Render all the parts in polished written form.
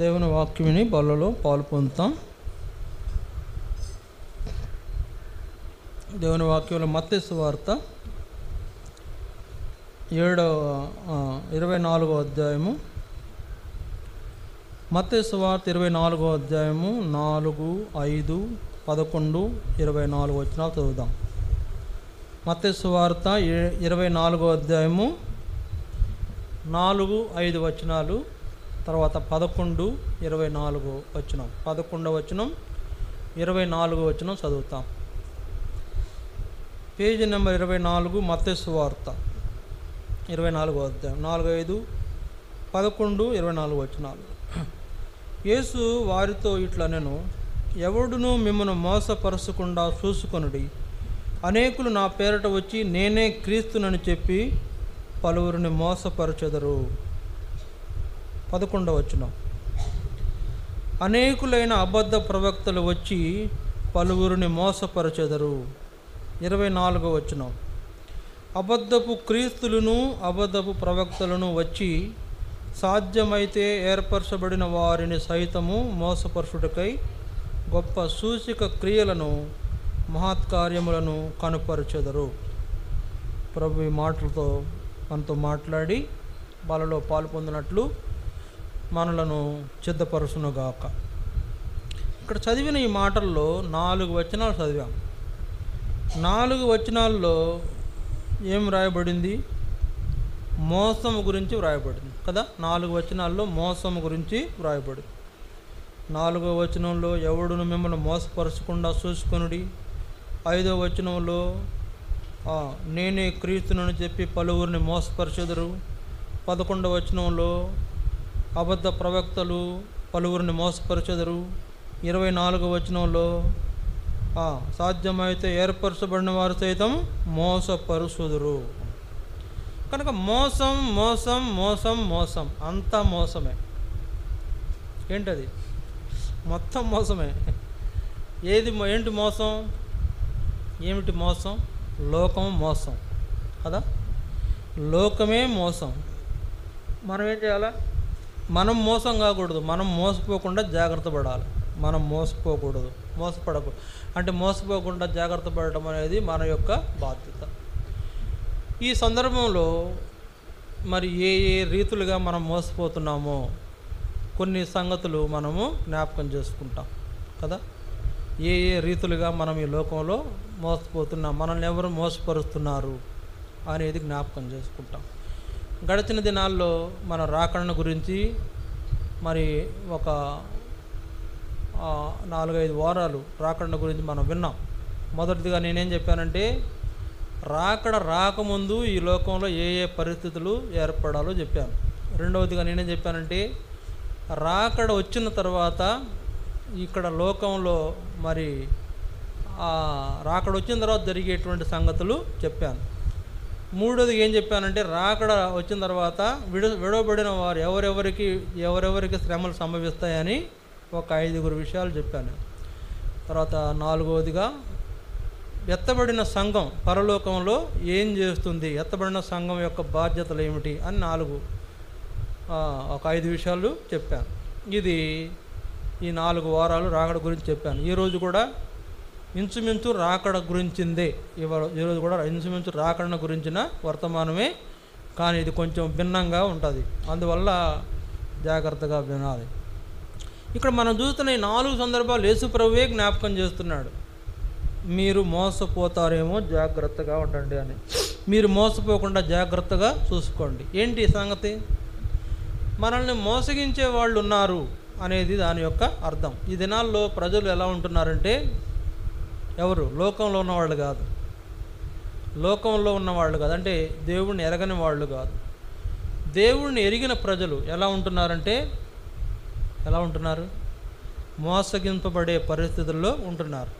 దేవుని వాక్యముని బలలో పాలు పొందుతాం. దేవుని వాక్యంలో మత్తయి సువార్త 24వ అధ్యాయము, మత్తయి సువార్త 24వ అధ్యాయము 4, 5, 11, 24 వచనాలు చదువుదాం. మత్తయి సువార్త 24వ అధ్యాయము 4, 5 వచనాలు, తర్వాత 11, 24 వచనం, 11వ వచనం, 24 వచనం చదువుతాం. పేజీ నెంబర్ 24, మత్తయి సువార్త 24వ అధ్యాయం 4, 5, 11, 24 వచనాలు. యేసు వారితో ఇట్లా నేను ఎవడును మిమ్మల్ని మోసపరచకుండా చూసుకొనుడి. అనేకులు నా పేరట వచ్చి నేనే క్రీస్తునని చెప్పి పలువురిని మోసపరచెదరు. 11వ వచనం. అనేకులైన అబద్ధ ప్రవక్తలు వచ్చి పలువురిని మోసపరచెదరు. 24వ వచనం. అబద్ధపు క్రీస్తులను అబద్ధపు ప్రవక్తలను వచ్చి సాధ్యమైతే ఏర్పరచబడిన వారిని సైతము మోసపరచుటకై గొప్ప సూచక క్రియలను మహత్కార్యములను కనుపరచెదరు. ప్రభు ఈ మాటలతో మనతో మాట్లాడి బలలో పాలు పొందినట్లు మనలను సిద్ధపరచునుగాక. ఇక్కడ చదివిన ఈ మాటల్లో 4 వచనాలు చదివాం. 4 వచనాల్లో ఏం రాయబడింది? మోసం గురించి వ్రాయబడింది కదా. 4 వచనాల్లో మోసం గురించి వ్రాయబడింది. 4వ వచనంలో ఎవడును మిమ్మల్ని మోసపరచకుండా చూసుకొనుడి. 5వ వచనంలో నేనే క్రీస్తునని చెప్పి పలువురిని మోసపరచెదరు. 11వ వచనంలో అబద్ధ ప్రవక్తలు పలువురిని మోసపరచెదరు. 24వ వచనంలో సాధ్యమైతే ఏర్పరచబడిన వారు సైతం మోసపరుచుదురు. కనుక మోసం మోసం మోసం మోసం అంతా మోసమే. ఏంటది? మొత్తం మోసమే. ఏంటి మోసం? ఏమిటి మోసం? లోకం మోసం కదా. లోకమే మోసం. మనం ఏం చేయాలా? మనం మోసం కాకూడదు. మనం మోసపోకుండా జాగ్రత్త పడాలి. మనం మోసపోకూడదు, మోసపడకూడదు. అంటే మోసపోకుండా జాగ్రత్త పడటం అనేది మన యొక్క బాధ్యత. ఈ సందర్భంలో మరి ఏ రీతులుగా మనం మోసపోతున్నామో కొన్ని సంగతులు మనము జ్ఞాపకం చేసుకుంటాం కదా. ఏ రీతులుగా మనం ఈ లోకంలో మోసపోతున్నాం, మనల్ని ఎవరు మోసపరుస్తున్నారు అనేది జ్ఞాపకం చేసుకుంటాం. గడిచిన దినాల్లో మన రాకడను గురించి మరి ఒక 4-5 వారాలు రాకడను గురించి మనం విన్నాం. మొదటిదిగా నేనేం చెప్పానంటే, రాకడ రాకముందు ఈ లోకంలో ఏ పరిస్థితులు ఏర్పడాలో చెప్పాను. రెండవదిగా నేనేం చెప్పానంటే, రాకడ వచ్చిన తర్వాత ఇక్కడ లోకంలో మరి రాకడ వచ్చిన తర్వాత జరిగేటువంటి సంగతులు చెప్పాను. మూడోది ఏం చెప్పానంటే, రాకడ వచ్చిన తర్వాత విడవబడిన వారు ఎవరెవరికి శ్రమలు సంభవిస్తాయని ఒక 5 విషయాలు చెప్పాను. తర్వాత 4వదిగా ఎత్తబడిన సంఘం పరలోకంలో ఏం చేస్తుంది, ఎత్తబడిన సంఘం యొక్క బాధ్యతలు ఏమిటి అని ఒక 5 విషయాలు చెప్పాను. ఇది ఈ 4 వారాలు రాకడ గురించి చెప్పాను. ఈరోజు కూడా ఇంచుమించు రాకడ గురించిందే. ఈరోజు కూడా ఇంచుమించు రాకడ గురించిన వర్తమానమే, కానీ ఇది కొంచెం భిన్నంగా ఉంటుంది. అందువల్ల జాగ్రత్తగా వినాలి. ఇక్కడ మనం చూస్తున్న ఈ 4 సందర్భాలు యేసు ప్రభువే జ్ఞాపకం చేస్తున్నాడు. మీరు మోసపోతారేమో, జాగ్రత్తగా ఉండండి అని. మీరు మోసపోకుండా జాగ్రత్తగా చూసుకోండి. ఏంటి సంగతి? మనల్ని మోసగించే వాళ్ళు ఉన్నారు అనేది దాని యొక్క అర్థం. ఈ దినాల్లో ప్రజలు ఎలా ఉంటున్నారంటే, ఎవరు? లోకంలో ఉన్నవాళ్ళు కాదు. లోకంలో ఉన్నవాళ్ళు కాదు అంటే దేవుణ్ణి ఎరగని వాళ్ళు కాదు. దేవుణ్ణి ఎరిగిన ప్రజలు ఎలా ఉంటున్నారంటే, ఎలా ఉంటున్నారు? మోసగింపబడే పరిస్థితుల్లో ఉంటున్నారు.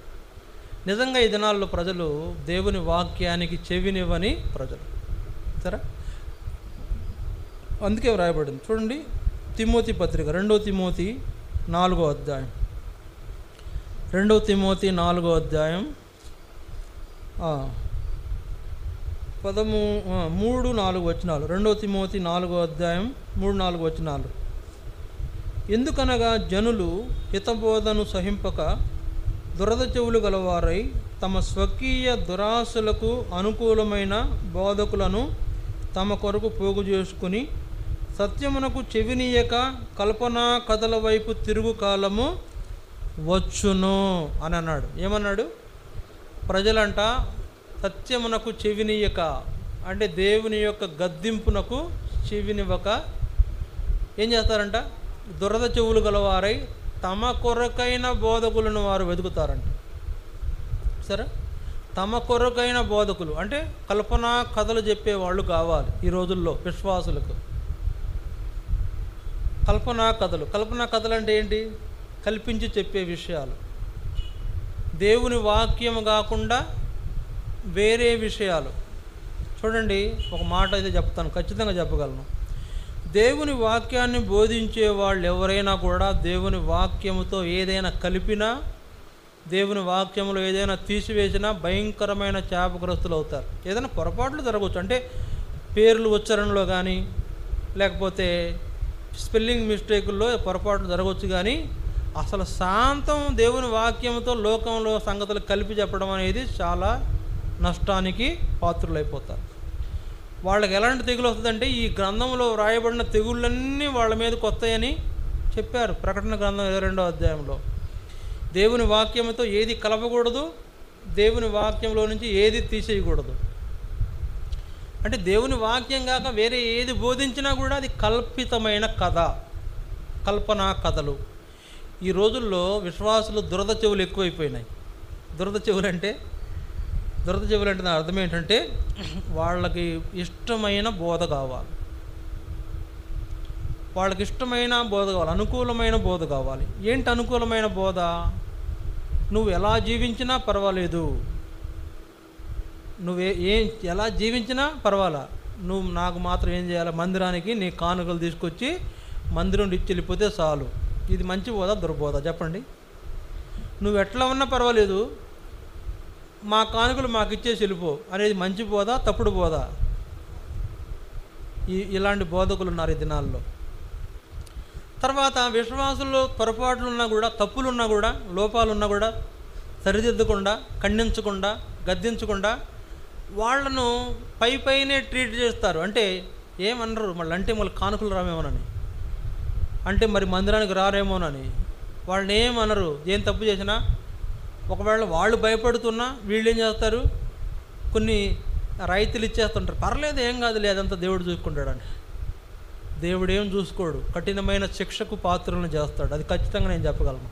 నిజంగా ఈ దినాల్లో ప్రజలు దేవుని వాక్యానికి చెవినివ్వని ప్రజలు. సరే, అందుకే వ్రాయబడింది. చూడండి, తిమోతి పత్రిక 2వ తిమోతి 4వ అధ్యాయం, 2వ తిమోతి 4వ అధ్యాయం 3-4 వచనాలు. 2వ తిమోతి 4వ అధ్యాయం 3-4 వచనాలు. ఎందుకనగా జనులు హితబోధను సహింపక దురద చెవులు గలవారై తమ స్వకీయ దురాశలకు అనుకూలమైన బోధకులను తమ కొరకు పోగు చేసుకుని సత్యమునకు చెవినీయక కల్పనా కథల వైపు తిరుగు కాలము వచ్చును అని అన్నాడు. ఏమన్నాడు? ప్రజలంట సత్యమునకు చెవినీయక అంటే దేవుని యొక్క గద్దింపునకు చెవినివ్వక ఏం చేస్తారంట? దురద చెవులు గలవారై తమ కొరకైన బోధకులను వారు వెతుకుతారంట. సరే, తమ కొరకైన బోధకులు అంటే కల్పనా కథలు చెప్పేవాళ్ళు కావాలి ఈ రోజుల్లో విశ్వాసులకు. కల్పనా కథలు అంటే ఏంటి? కల్పించి చెప్పే విషయాలు, దేవుని వాక్యం కాకుండా వేరే విషయాలు. చూడండి, ఒక మాట అయితే చెప్తాను, ఖచ్చితంగా చెప్పగలను. దేవుని వాక్యాన్ని బోధించే వాళ్ళు ఎవరైనా కూడా దేవుని వాక్యముతో ఏదైనా కలిపినా, దేవుని వాక్యంలో ఏదైనా తీసివేసినా భయంకరమైన శాపగ్రస్తులు అవుతారు. ఏదైనా పొరపాట్లు జరగవచ్చు, అంటే పేర్లు ఉచ్చారణలో కానీ లేకపోతే స్పెల్లింగ్ మిస్టేకుల్లో పొరపాట్లు జరగవచ్చు, కానీ అసలు శాంతం దేవుని వాక్యంతో లోకంలో సంగతులు కలిపి చెప్పడం అనేది చాలా నష్టానికి పాత్రులైపోతారు. వాళ్ళకి ఎలాంటి తెగులు వస్తుందంటే, ఈ గ్రంథంలో వ్రాయబడిన తెగుళ్ళన్నీ వాళ్ళ మీదకి వస్తాయని చెప్పారు ప్రకటన గ్రంథం 22వ అధ్యాయంలో. దేవుని వాక్యంతో ఏది కలపకూడదు, దేవుని వాక్యంలో నుంచి ఏది తీసేయకూడదు. అంటే దేవుని వాక్యం కాక వేరే ఏది బోధించినా కూడా అది కల్పితమైన కథ, కల్పనా కథలు. ఈ రోజుల్లో విశ్వాసులు దురద చెవులు ఎక్కువైపోయినాయి. దురద చెవులు అంటే దాని అర్థం ఏంటంటే, వాళ్ళకి ఇష్టమైన బోధ కావాలి, వాళ్ళకి ఇష్టమైన బోధ కావాలి, అనుకూలమైన బోధ కావాలి. ఏంటి అనుకూలమైన బోధ? నువ్వు ఎలా జీవించినా పర్వాలేదు, ఎలా జీవించినా పర్వాలా, నువ్వు నాకు మాత్రం ఏం చేయాలి? మందిరానికి నీ కానుకలు తీసుకొచ్చి మందిరం ఇచ్చి వెళ్ళిపోతే చాలు. ఇది మంచి బోధ, దుర్బోధ? చెప్పండి. నువ్వు ఎట్లా ఉన్నా పర్వాలేదు, మా కానుకలు మాకు ఇచ్చేసి వెళ్ళిపో అనేది మంచి బోధ, తప్పుడు బోధ? ఇలాంటి బోధకులు ఉన్నారు ఈ దినాల్లో. తర్వాత విశ్వాసుల్లో పొరపాట్లున్నా కూడా, తప్పులున్నా కూడా, లోపాలున్నా కూడా సరిదిద్దకుండా, ఖండించకుండా, గద్దించకుండా వాళ్ళను పైనే ట్రీట్ చేస్తారు. అంటే ఏమనరు, మళ్ళీ కానుకలు రామేమోనని, అంటే మరి మందిరానికి రారేమోనని వాళ్ళని ఏమనరు. ఏం తప్పు చేసినా ఒకవేళ వాళ్ళు భయపడుతున్నా వీళ్ళు ఏం చేస్తారు? కొన్ని రైతులు ఇచ్చేస్తుంటారు. పర్లేదు, ఏం కాదు, లేదంతా దేవుడు చూసుకుంటాడని. దేవుడు ఏం చూసుకోడు, కఠినమైన శిక్షకు పాత్రలను చేస్తాడు. అది ఖచ్చితంగా నేను చెప్పగలను.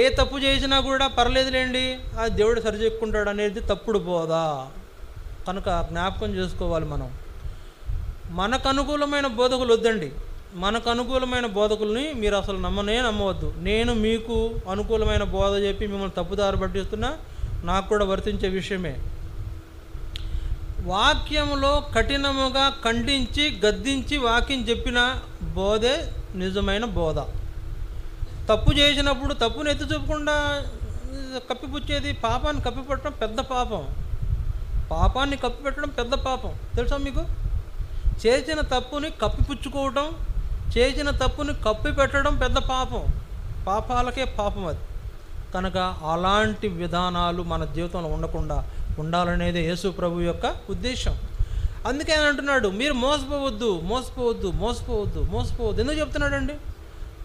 ఏ తప్పు చేసినా కూడా పర్లేదులేండి, అది దేవుడు సరిచేసుకుంటాడు అనేది తప్పుడు బోధ. కనుక జ్ఞాపకం చేసుకోవాలి మనం. మనకు అనుకూలమైన బోధకులు వద్దండి. మనకు అనుకూలమైన బోధకుల్ని మీరు అసలు నమ్మవద్దు. నేను మీకు అనుకూలమైన బోధ చెప్పి మిమ్మల్ని తప్పుదారి పట్టిస్తున్నా, నాకు కూడా వర్తించే విషయమే. వాక్యంలో కఠినముగా ఖండించి గద్దించి వాక్యం చెప్పిన బోధే నిజమైన బోధ. తప్పు చేసినప్పుడు తప్పును ఎత్తి చూపకుండా కప్పిపుచ్చేది, పాపాన్ని కప్పిపెట్టడం పెద్ద పాపం. పాపాన్ని కప్పిపెట్టడం పెద్ద పాపం, తెలుసా మీకు? చేసిన తప్పుని కప్పిపుచ్చుకోవటం, చేసిన తప్పుని కప్పిపెట్టడం పెద్ద పాపం. పాపాలకే పాపం అది. కనుక అలాంటి విధానాలు మన జీవితంలో ఉండకుండా ఉండాలనేది యేసు ప్రభు యొక్క ఉద్దేశం. అందుకే ఆయన అంటున్నాడు, మీరు మోసపోవద్దు. ఎందుకు చెప్తున్నాడండి?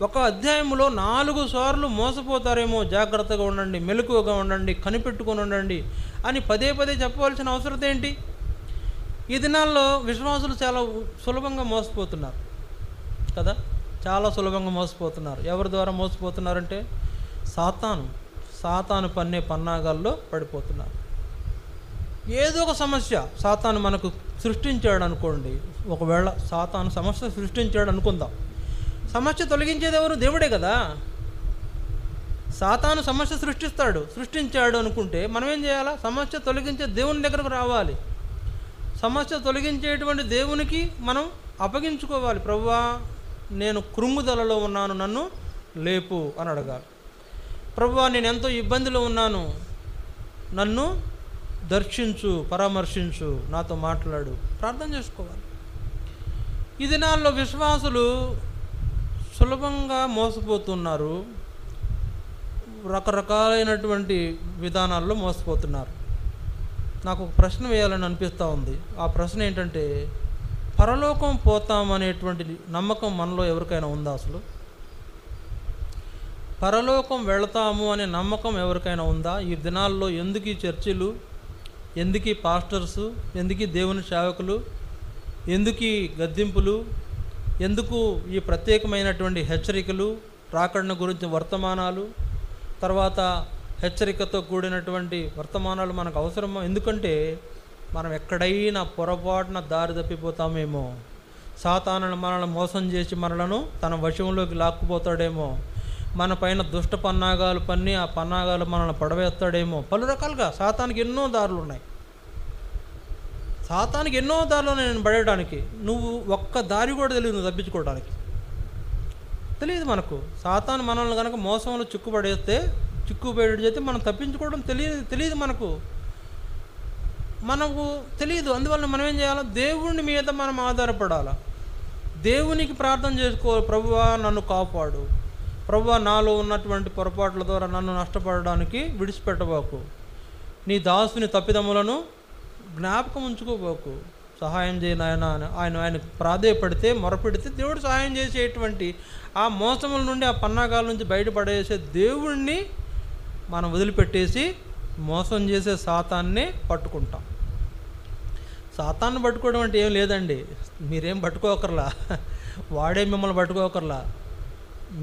ఒక అధ్యాయంలో 4 సార్లు మోసపోతారేమో, జాగ్రత్తగా ఉండండి, మెలకువగా ఉండండి, కనిపెట్టుకొని ఉండండి అని పదే చెప్పవలసిన అవసరం ఏంటి? ఈ దినాల్లో విశ్వాసులు చాలా సులభంగా మోసపోతున్నారు కదా, చాలా సులభంగా మోసపోతున్నారు. ఎవరి ద్వారా మోసపోతున్నారంటే సాతాను పన్నే పన్నాగాల్లో పడిపోతున్నారు. ఏదో ఒక సమస్య సాతాను మనకు సృష్టించాడు అనుకోండి. ఒకవేళ సాతాను సమస్య సృష్టించాడు అనుకుందాం, సమస్య తొలగించేది ఎవరు? దేవుడే కదా. సాతాను సమస్య సృష్టించాడు అనుకుంటే మనం ఏం చేయాలా? సమస్య తొలగించే దేవుని దగ్గరకు రావాలి. సమస్య తొలగించేటువంటి దేవునికి మనం అప్పగించుకోవాలి. ప్రభువా, నేను కృంగుదలలో ఉన్నాను, నన్ను లేపు అని అడగాలి. ప్రభువా, నేను ఎంతో ఇబ్బందిలో ఉన్నాను, నన్ను దర్శించు, పరామర్శించు, నాతో మాట్లాడు, ప్రార్థన చేసుకోవాలి. ఈ దినాల్లో విశ్వాసులు సులభంగా మోసపోతున్నారు, రకరకాలైనటువంటి విధానాల్లో మోసపోతున్నారు. నాకు ఒక ప్రశ్న వేయాలని అనిపిస్తూ ఉంది. ఆ ప్రశ్న ఏంటంటే, పరలోకం పోతామనేటువంటి నమ్మకం మనలో ఎవరికైనా ఉందా? అసలు పరలోకం వెళతాము అనే నమ్మకం ఎవరికైనా ఉందా? ఈ దినాల్లో ఎందుకు ఈ చర్చిలు, ఎందుకు ఈ పాస్టర్సు, ఎందుకు దేవుని సేవకులు, ఎందుకు ఈ గద్దింపులు, ఎందుకు ఈ ప్రత్యేకమైనటువంటి హెచ్చరికలు, రాకడను గురించి వర్తమానాలు, తర్వాత హెచ్చరికతో కూడినటువంటి వర్తమానాలు మనకు అవసరమో? ఎందుకంటే మనం ఎక్కడైనా పొరపాటున దారి తప్పిపోతామేమో, సాతానుడు మనల్ని మోసం చేసి మనలను తన వశంలోకి లాక్కుపోతాడేమో, మన పైన దుష్ట పన్నాగాలు పన్ని ఆ పన్నాగాలు మనల్ని పడవేస్తాడేమో. పలు రకాలుగా సాతానికి ఎన్నో దారులు ఉన్నాయి. సాతానికి ఎన్నో దారులు నేను పడేయడానికి. నువ్వు ఒక్క దారి కూడా తెలియదు నువ్వు తప్పించుకోవడానికి. తెలియదు మనకు. సాతాను మనల్ని కనుక మోసంలో చిక్కుపడేస్తే, చిక్కుపడేది చేస్తే మనం తప్పించుకోవడం తెలియదు మనకు తెలియదు. అందువల్ల మనం ఏం చేయాలి? దేవుని మీద మనం ఆధారపడాలి. దేవునికి ప్రార్థన చేసుకోవాలి. ప్రభువా నన్ను కాపాడు, ప్రభువా నాలో ఉన్నటువంటి పొరపాట్ల ద్వారా నన్ను నష్టపడడానికి విడిచిపెట్టబోకు, నీ దాసుని తప్పిదములను జ్ఞాపకం ఉంచుకోబోకు, సహాయం చేయనాయన అని ఆయన ప్రాధేయపడితే, మొరపెడితే దేవుడు సహాయం చేసేటువంటి ఆ మోసముల నుండి, ఆ పన్నాగాల నుంచి బయటపడేసే దేవుణ్ణి మనం వదిలిపెట్టేసి మోసం చేసే సాతాన్నే పట్టుకుంటాం. సాతాన్ని పట్టుకోవడం అంటే ఏం లేదండి. మీరేం పట్టుకోకర్లా, వాడే మిమ్మల్ని పట్టుకోకర్లా,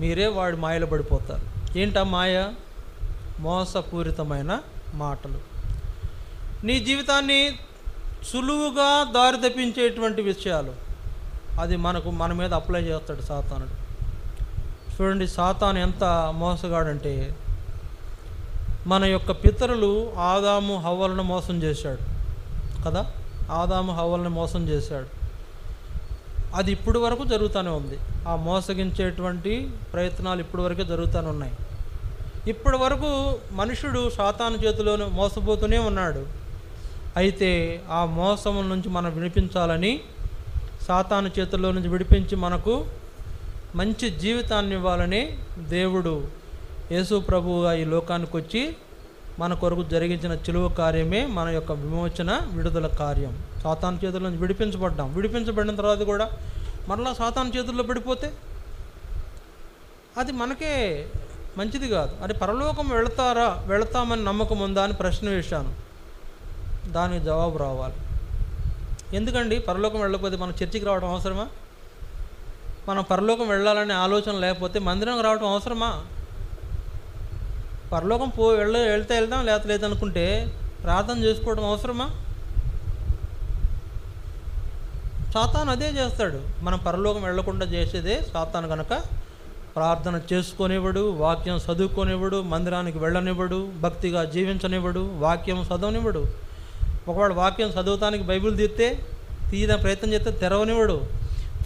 మీరే వాడి మాయలో పడిపోతారు. ఏంటా మాయ? మోసపూరితమైన మాటలు. నీ జీవితాన్ని సులువుగా దారి తప్పించేటువంటి విషయాలు, అది మన మీద అప్లై చేస్తాడు సాతానుడు. చూడండి, సాతాను ఎంత మోసగాడంటే, మన యొక్క పితరులు ఆదాము హవ్వలను మోసం చేశాడు కదా. ఆదాము హవ్వలను మోసం చేశాడు. అది ఇప్పటి వరకు జరుగుతూనే ఉంది. ఆ మోసగించేటువంటి ప్రయత్నాలు ఇప్పటి వరకే జరుగుతూనే ఉన్నాయి. ఇప్పటి వరకు మనుషుడు సాతాను చేతిలోనే మోసపోతూనే ఉన్నాడు. అయితే ఆ మోసముల నుంచి మనం విడిపించాలని, సాతాను చేతుల్లో నుంచి విడిపించి మనకు మంచి జీవితాన్ని ఇవ్వాలని దేవుడు యేసు ప్రభువుగా ఈ లోకానికి వచ్చి మన కొరకు జరిగించిన చిలువ కార్యమే మన యొక్క విమోచన, విడుదల కార్యం. సాతాను చేతుల నుంచి విడిపించబడ్డాం. విడిపించబడిన తర్వాత కూడా మరలా సాతాను చేతుల్లో పడిపోతే అది మనకే మంచిది కాదు. అది పరలోకం వెళతామని నమ్మకం ఉందా అని ప్రశ్న వేశాను. దానికి జవాబు రావాలి. ఎందుకండి పరలోకం వెళ్ళకపోతే మనం చర్చికి రావడం అవసరమా? మనం పరలోకం వెళ్ళాలనే ఆలోచన లేకపోతే మందిరం రావడం అవసరమా? పరలోకం వెళ్తే వెళ్దాం, లేదనుకుంటే ప్రార్థన చేసుకోవడం అవసరమా? సాతాను అదే చేస్తాడు. మనం పరలోకం వెళ్లకుండా చేసేదే సాతాను. కనుక ప్రార్థన చేసుకొనివ్వడు, వాక్యం చదువుకొనివ్వడు, మందిరానికి వెళ్ళనివ్వడు, భక్తిగా జీవించనివ్వడు, వాక్యం చదవనివ్వడు. ఒకవేళ వాక్యం చదువుతానికి బైబిల్ తీయడానికి ప్రయత్నం చేస్తే తెరవనివ్వడు.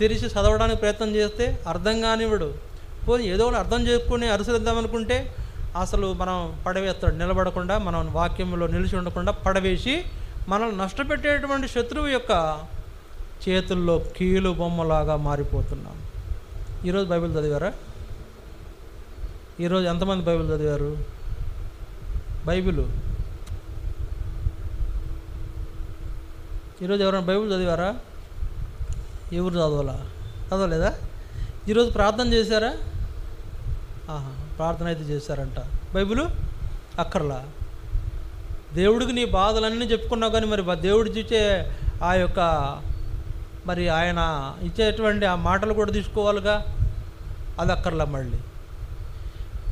తెరిచి చదవడానికి ప్రయత్నం చేస్తే అర్థం కానివ్వడు. పోనీ ఏదో ఒకటి అర్థం చేసుకుని అరుసరిద్దామనుకుంటే అసలు మనం పడవేస్తాడు. నిలబడకుండా, మనం వాక్యంలో నిలిచి ఉండకుండా పడవేసి మనల్ని నష్టపెట్టేటువంటి శత్రువు యొక్క చేతుల్లో కీలు బొమ్మలాగా మారిపోతున్నాం. ఈరోజు బైబిల్ చదివారా? ఈరోజు ఎంతమంది బైబిల్ చదివారు? ఈరోజు ఎవరైనా బైబిల్ చదివారా? ఎవరు చదవలేదా? ఈరోజు ప్రార్థన చేశారా? ప్రార్థన అయితే చేశారంట. బైబిలు అక్కర్లా. దేవుడికి నీ బాధలన్నీ చెప్పుకున్నావు, కానీ మరి దేవుడు చూసే ఆ యొక్క మరి ఆయన ఇచ్చేటువంటి ఆ మాటలు కూడా తీసుకోవాలిగా, అది అక్కర్లా మళ్ళీ.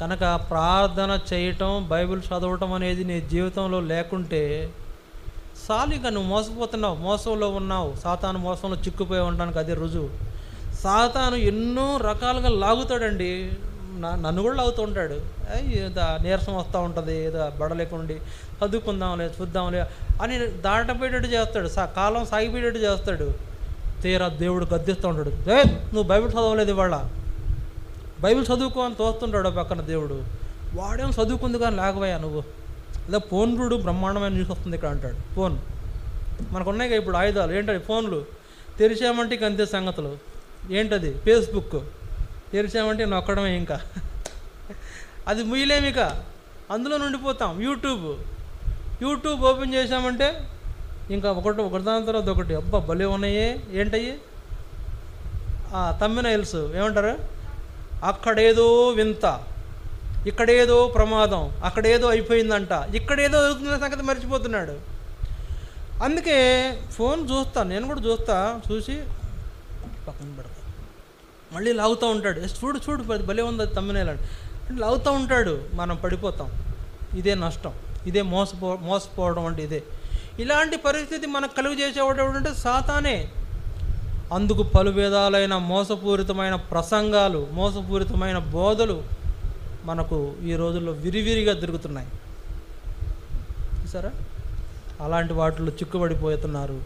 కనుక ప్రార్థన చేయటం, బైబిల్ చదవటం అనేది నీ జీవితంలో లేకుంటే సాలిగా నువ్వు మోసపోతున్నావు, మోసంలో ఉన్నావు. సాతాను మోసంలో చిక్కుపోయి ఉండడానికి అదే రుజువు. సాతాను ఎన్నో రకాలుగా లాగుతాడండి. నన్ను కూడా లాగుతూ ఉంటాడు. ఏదో నీరసం వస్తూ ఉంటుంది, ఏదో బడలేకుండి చదువుకుందాంలే, చూద్దాంలే అని దాటపోయేటట్టు చేస్తాడు, కాలం సాగిపోయేటట్టు చేస్తాడు. తీరా దేవుడు గద్దిస్తూ ఉంటాడు, నువ్వు బైబిల్ చదవలేదు, ఇవాళ బైబిల్ చదువుకో అని తోస్తుంటాడు పక్కన దేవుడు. వాడేమో చదువుకుంది కానీ లేకపోయా నువ్వు, లేదా ఫోన్ చూడు బ్రహ్మాండమైన న్యూస్ వస్తుంది ఇక్కడ అంటాడు. ఫోన్ మనకున్నాయి కదా ఇప్పుడు ఆయుధాలు. ఏంటది? ఫోన్లు తెరిచామంటే ఇంక అంతే సంగతులు. ఏంటది? ఫేస్బుక్. తెరిచామంటే నొక్కడమే, ఇంకా అది ముయ్యలేము, ఇక అందులో నుండిపోతాం. యూట్యూబ్ ఓపెన్ చేసామంటే ఇంకా ఒకదాని తర్వాత ఒకటి, అబ్బా భలే ఉన్నాయే, ఏంటయ్యి తమ్మినైల్స్ ఏమంటారు, అక్కడేదో వింత, ఇక్కడేదో ప్రమాదం, అక్కడేదో అయిపోయిందంట, ఇక్కడేదో అవుతున్న సంగతి మర్చిపోతున్నాడు. అందుకే ఫోన్ చూస్తాను, నేను కూడా చూసి పక్కన పెడతా, మళ్ళీ లాగుతూ ఉంటాడు. చూడు భలే ఉంది అది తమ్మినైల్ అంటే లాగుతూ ఉంటాడు. మనం పడిపోతాం. ఇదే నష్టం, ఇదే మోసపోవడం అంటే ఇదే. ఇలాంటి పరిస్థితి మనకు కలుగు చేసేవాడు ఎవడంటే సాతానే. అందుకు పలు విధాలైన మోసపూరితమైన ప్రసంగాలు, మోసపూరితమైన బోధలు మనకు ఈ రోజుల్లో విరివిరిగా దొరుకుతున్నాయి. చూసారా? అలాంటి వాటిలో చిక్కుబడిపోతున్నారు,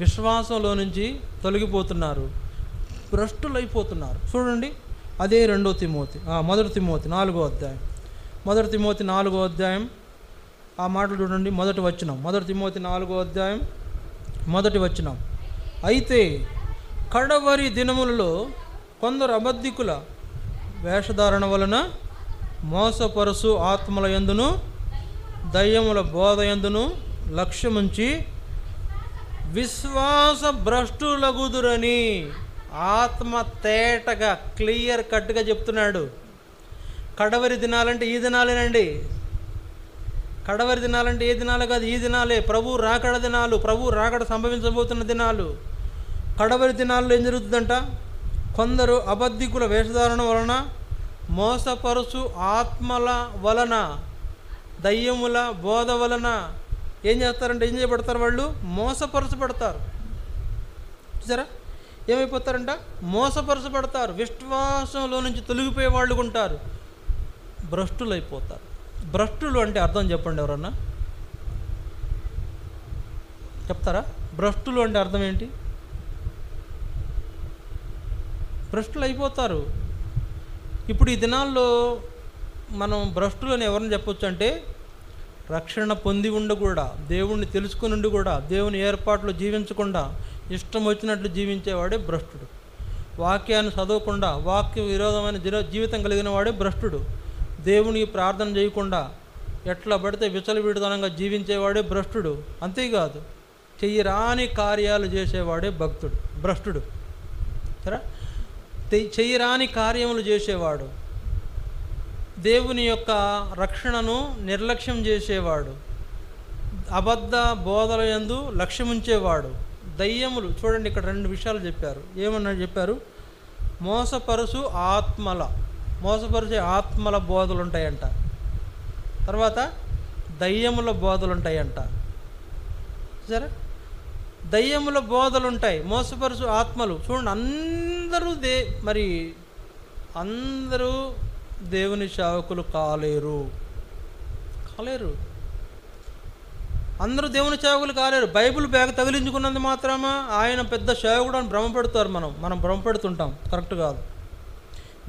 విశ్వాసంలో నుంచి తొలగిపోతున్నారు, భ్రష్టులైపోతున్నారు. చూడండి, అదే 1 తిమోతి 4వ అధ్యాయం, 1 తిమోతి 4వ అధ్యాయం ఆ మాటలు చూడండి. 1వ వచనం, 1 తిమోతి 4వ అధ్యాయం 1వ వచనం. అయితే కడవరి దినములలో కొందరు అబద్ధికుల వేషధారణ వలన మోసపరుసు ఆత్మల యందును దయ్యముల బోధ యందును లక్ష్యముంచి విశ్వాస భ్రష్టులగుదురని ఆత్మ తేటగా క్లియర్ కట్గా చెప్తున్నాడు. కడవరి దినాలంటే ఈ దినాలేనండి. కడవరి దినాలంటే ఏ దినాలు కాదు, ఈ దినాలే. ప్రభు రాకడ దినాలు, ప్రభు రాకడ సంభవించబోతున్న దినాలు. కడవరి దినాల్లో ఏం జరుగుతుందంట? కొందరు అబద్ధికుల వేషధారణ వలన, మోసపరుచు ఆత్మల వలన, దయ్యముల బోధ వలన ఏం చేస్తారంటే, ఏం చేయబడతారు? వాళ్ళు మోసపరచబడతారు. చూసారా? ఏమైపోతారంట? మోసపరచబడతారు. విశ్వాసంలో నుంచి తొలగిపోయే వాళ్ళు ఉంటారు, భ్రష్టులైపోతారు. భ్రష్టులు అంటే అర్థం చెప్పండి, ఎవరన్నా చెప్తారా? భ్రష్టులు అంటే అర్థం ఏంటి? భ్రష్టులు అయిపోతారు. ఇప్పుడు ఈ దినాల్లో మనం భ్రష్టులని ఎవరిని చెప్పొచ్చు అంటే, రక్షణ పొంది ఉండి కూడా, దేవుణ్ణి తెలుసుకుని ఉండి కూడా, దేవుని ఏర్పాట్లు జీవించకుండా ఇష్టం వచ్చినట్లు జీవించేవాడే భ్రష్టుడు. వాక్యాన్ని చదవకుండా వాక్య విరోధమైన జీవితం కలిగిన వాడే భ్రష్టుడు. దేవునికి ప్రార్థన చేయకుండా ఎట్లా పడితే విచలవిడితనంగా జీవించేవాడే భ్రష్టుడు. అంతేకాదు, చెయ్యరాని కార్యాలు చేసేవాడే భ్రష్టుడు. సరే, చెయ్యరాని కార్యములు చేసేవాడు, దేవుని యొక్క రక్షణను నిర్లక్ష్యం చేసేవాడు, అబద్ధ బోధల యందు లక్ష్యముంచేవాడు, దయ్యములు. చూడండి, ఇక్కడ 2 విషయాలు చెప్పారు. ఏమన్నా చెప్పారు? మోసపరుచే ఆత్మల బోధలు ఉంటాయంట. తర్వాత దయ్యముల బోధలు ఉంటాయంట. సరే, దయ్యముల బోధలు ఉంటాయి, మోసపరుచు ఆత్మలు. చూడండి, అందరూ దేవుని సేవకులు కాలేరు. అందరూ దేవుని సేవకులు కాలేరు. బైబిల్ బ్యాగ్ తగిలించుకున్నంత మాత్రమా ఆయన పెద్ద సేవకుడు అని భ్రమపడతారు. మనం భ్రమపడుతుంటాం, కరెక్ట్ కాదు.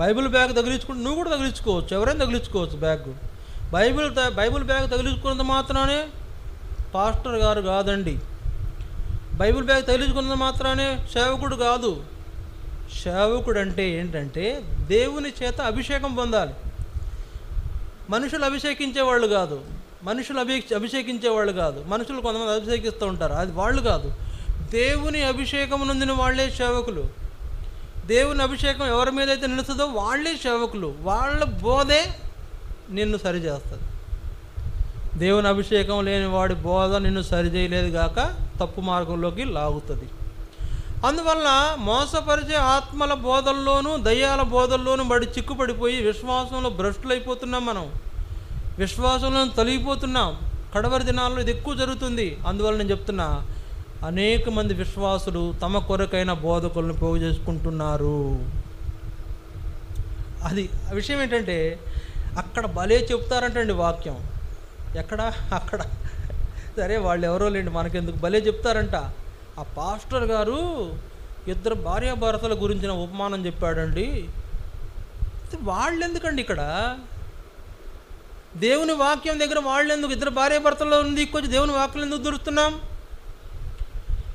బైబిల్ బ్యాగ్ తగిలించుకుంటే నువ్వు కూడా తగిలించుకోవచ్చు, ఎవరైనా తగిలించుకోవచ్చు బ్యాగ్. బైబిల్ బ్యాగ్ తగిలించుకున్నంత మాత్రానే పాస్టర్ గారు కాదండి. బైబిల్ బ్యాగ్ తగిలించుకున్నంత మాత్రానే సేవకుడు కాదు. సేవకుడు అంటే ఏంటంటే దేవుని చేత అభిషేకం పొందాలి. మనుషులు అభిషేకించేవాళ్ళు కాదు, అభిషేకించేవాళ్ళు కాదు. మనుషులు కొంతమంది అభిషేకిస్తూ ఉంటారు, అది వాళ్ళు కాదు. దేవుని అభిషేకం నొందిన వాళ్ళే సేవకులు. దేవుని అభిషేకం ఎవరి మీద అయితే నిలుస్తుందో వాళ్ళే సేవకులు. వాళ్ళ బోధే నిన్ను సరిచేస్తుంది. దేవుని అభిషేకం లేని వాడి బోధ నిన్ను సరిచేయలేదు గాక తప్పు మార్గంలోకి లాగుతుంది. అందువల్ల మోసపరిచే ఆత్మల బోధల్లోనూ దయ్యాల బోధల్లోనూ చిక్కుపడిపోయి విశ్వాసంలో భ్రష్టులైపోతున్నాం. మనం విశ్వాసంలో తొలగిపోతున్నాం. కడవరి దినాల్లో ఇది ఎక్కువ జరుగుతుంది. అందువల్ల నేను చెప్తున్నా, అనేక మంది విశ్వాసులు తమ కొరకైన బోధకులను పోగు చేసుకుంటున్నారు. అది విషయం ఏంటంటే, అక్కడ భలే చెప్తారంటండి వాక్యం. అక్కడ సరే, వాళ్ళు ఎవరో లేండి, మనకెందుకు, భలే చెప్తారంట. ఆ పాస్టర్ గారు 2 భార్యాభర్తల గురించిన ఉపమానం చెప్పాడండి. వాళ్ళు ఎందుకండి ఇక్కడ దేవుని వాక్యం దగ్గర? వాళ్ళు ఎందుకు 2 భార్యాభర్తలు దిక్కొచ్చి దేవుని వాక్యం ఎందుకు దొరుకుతున్నాం?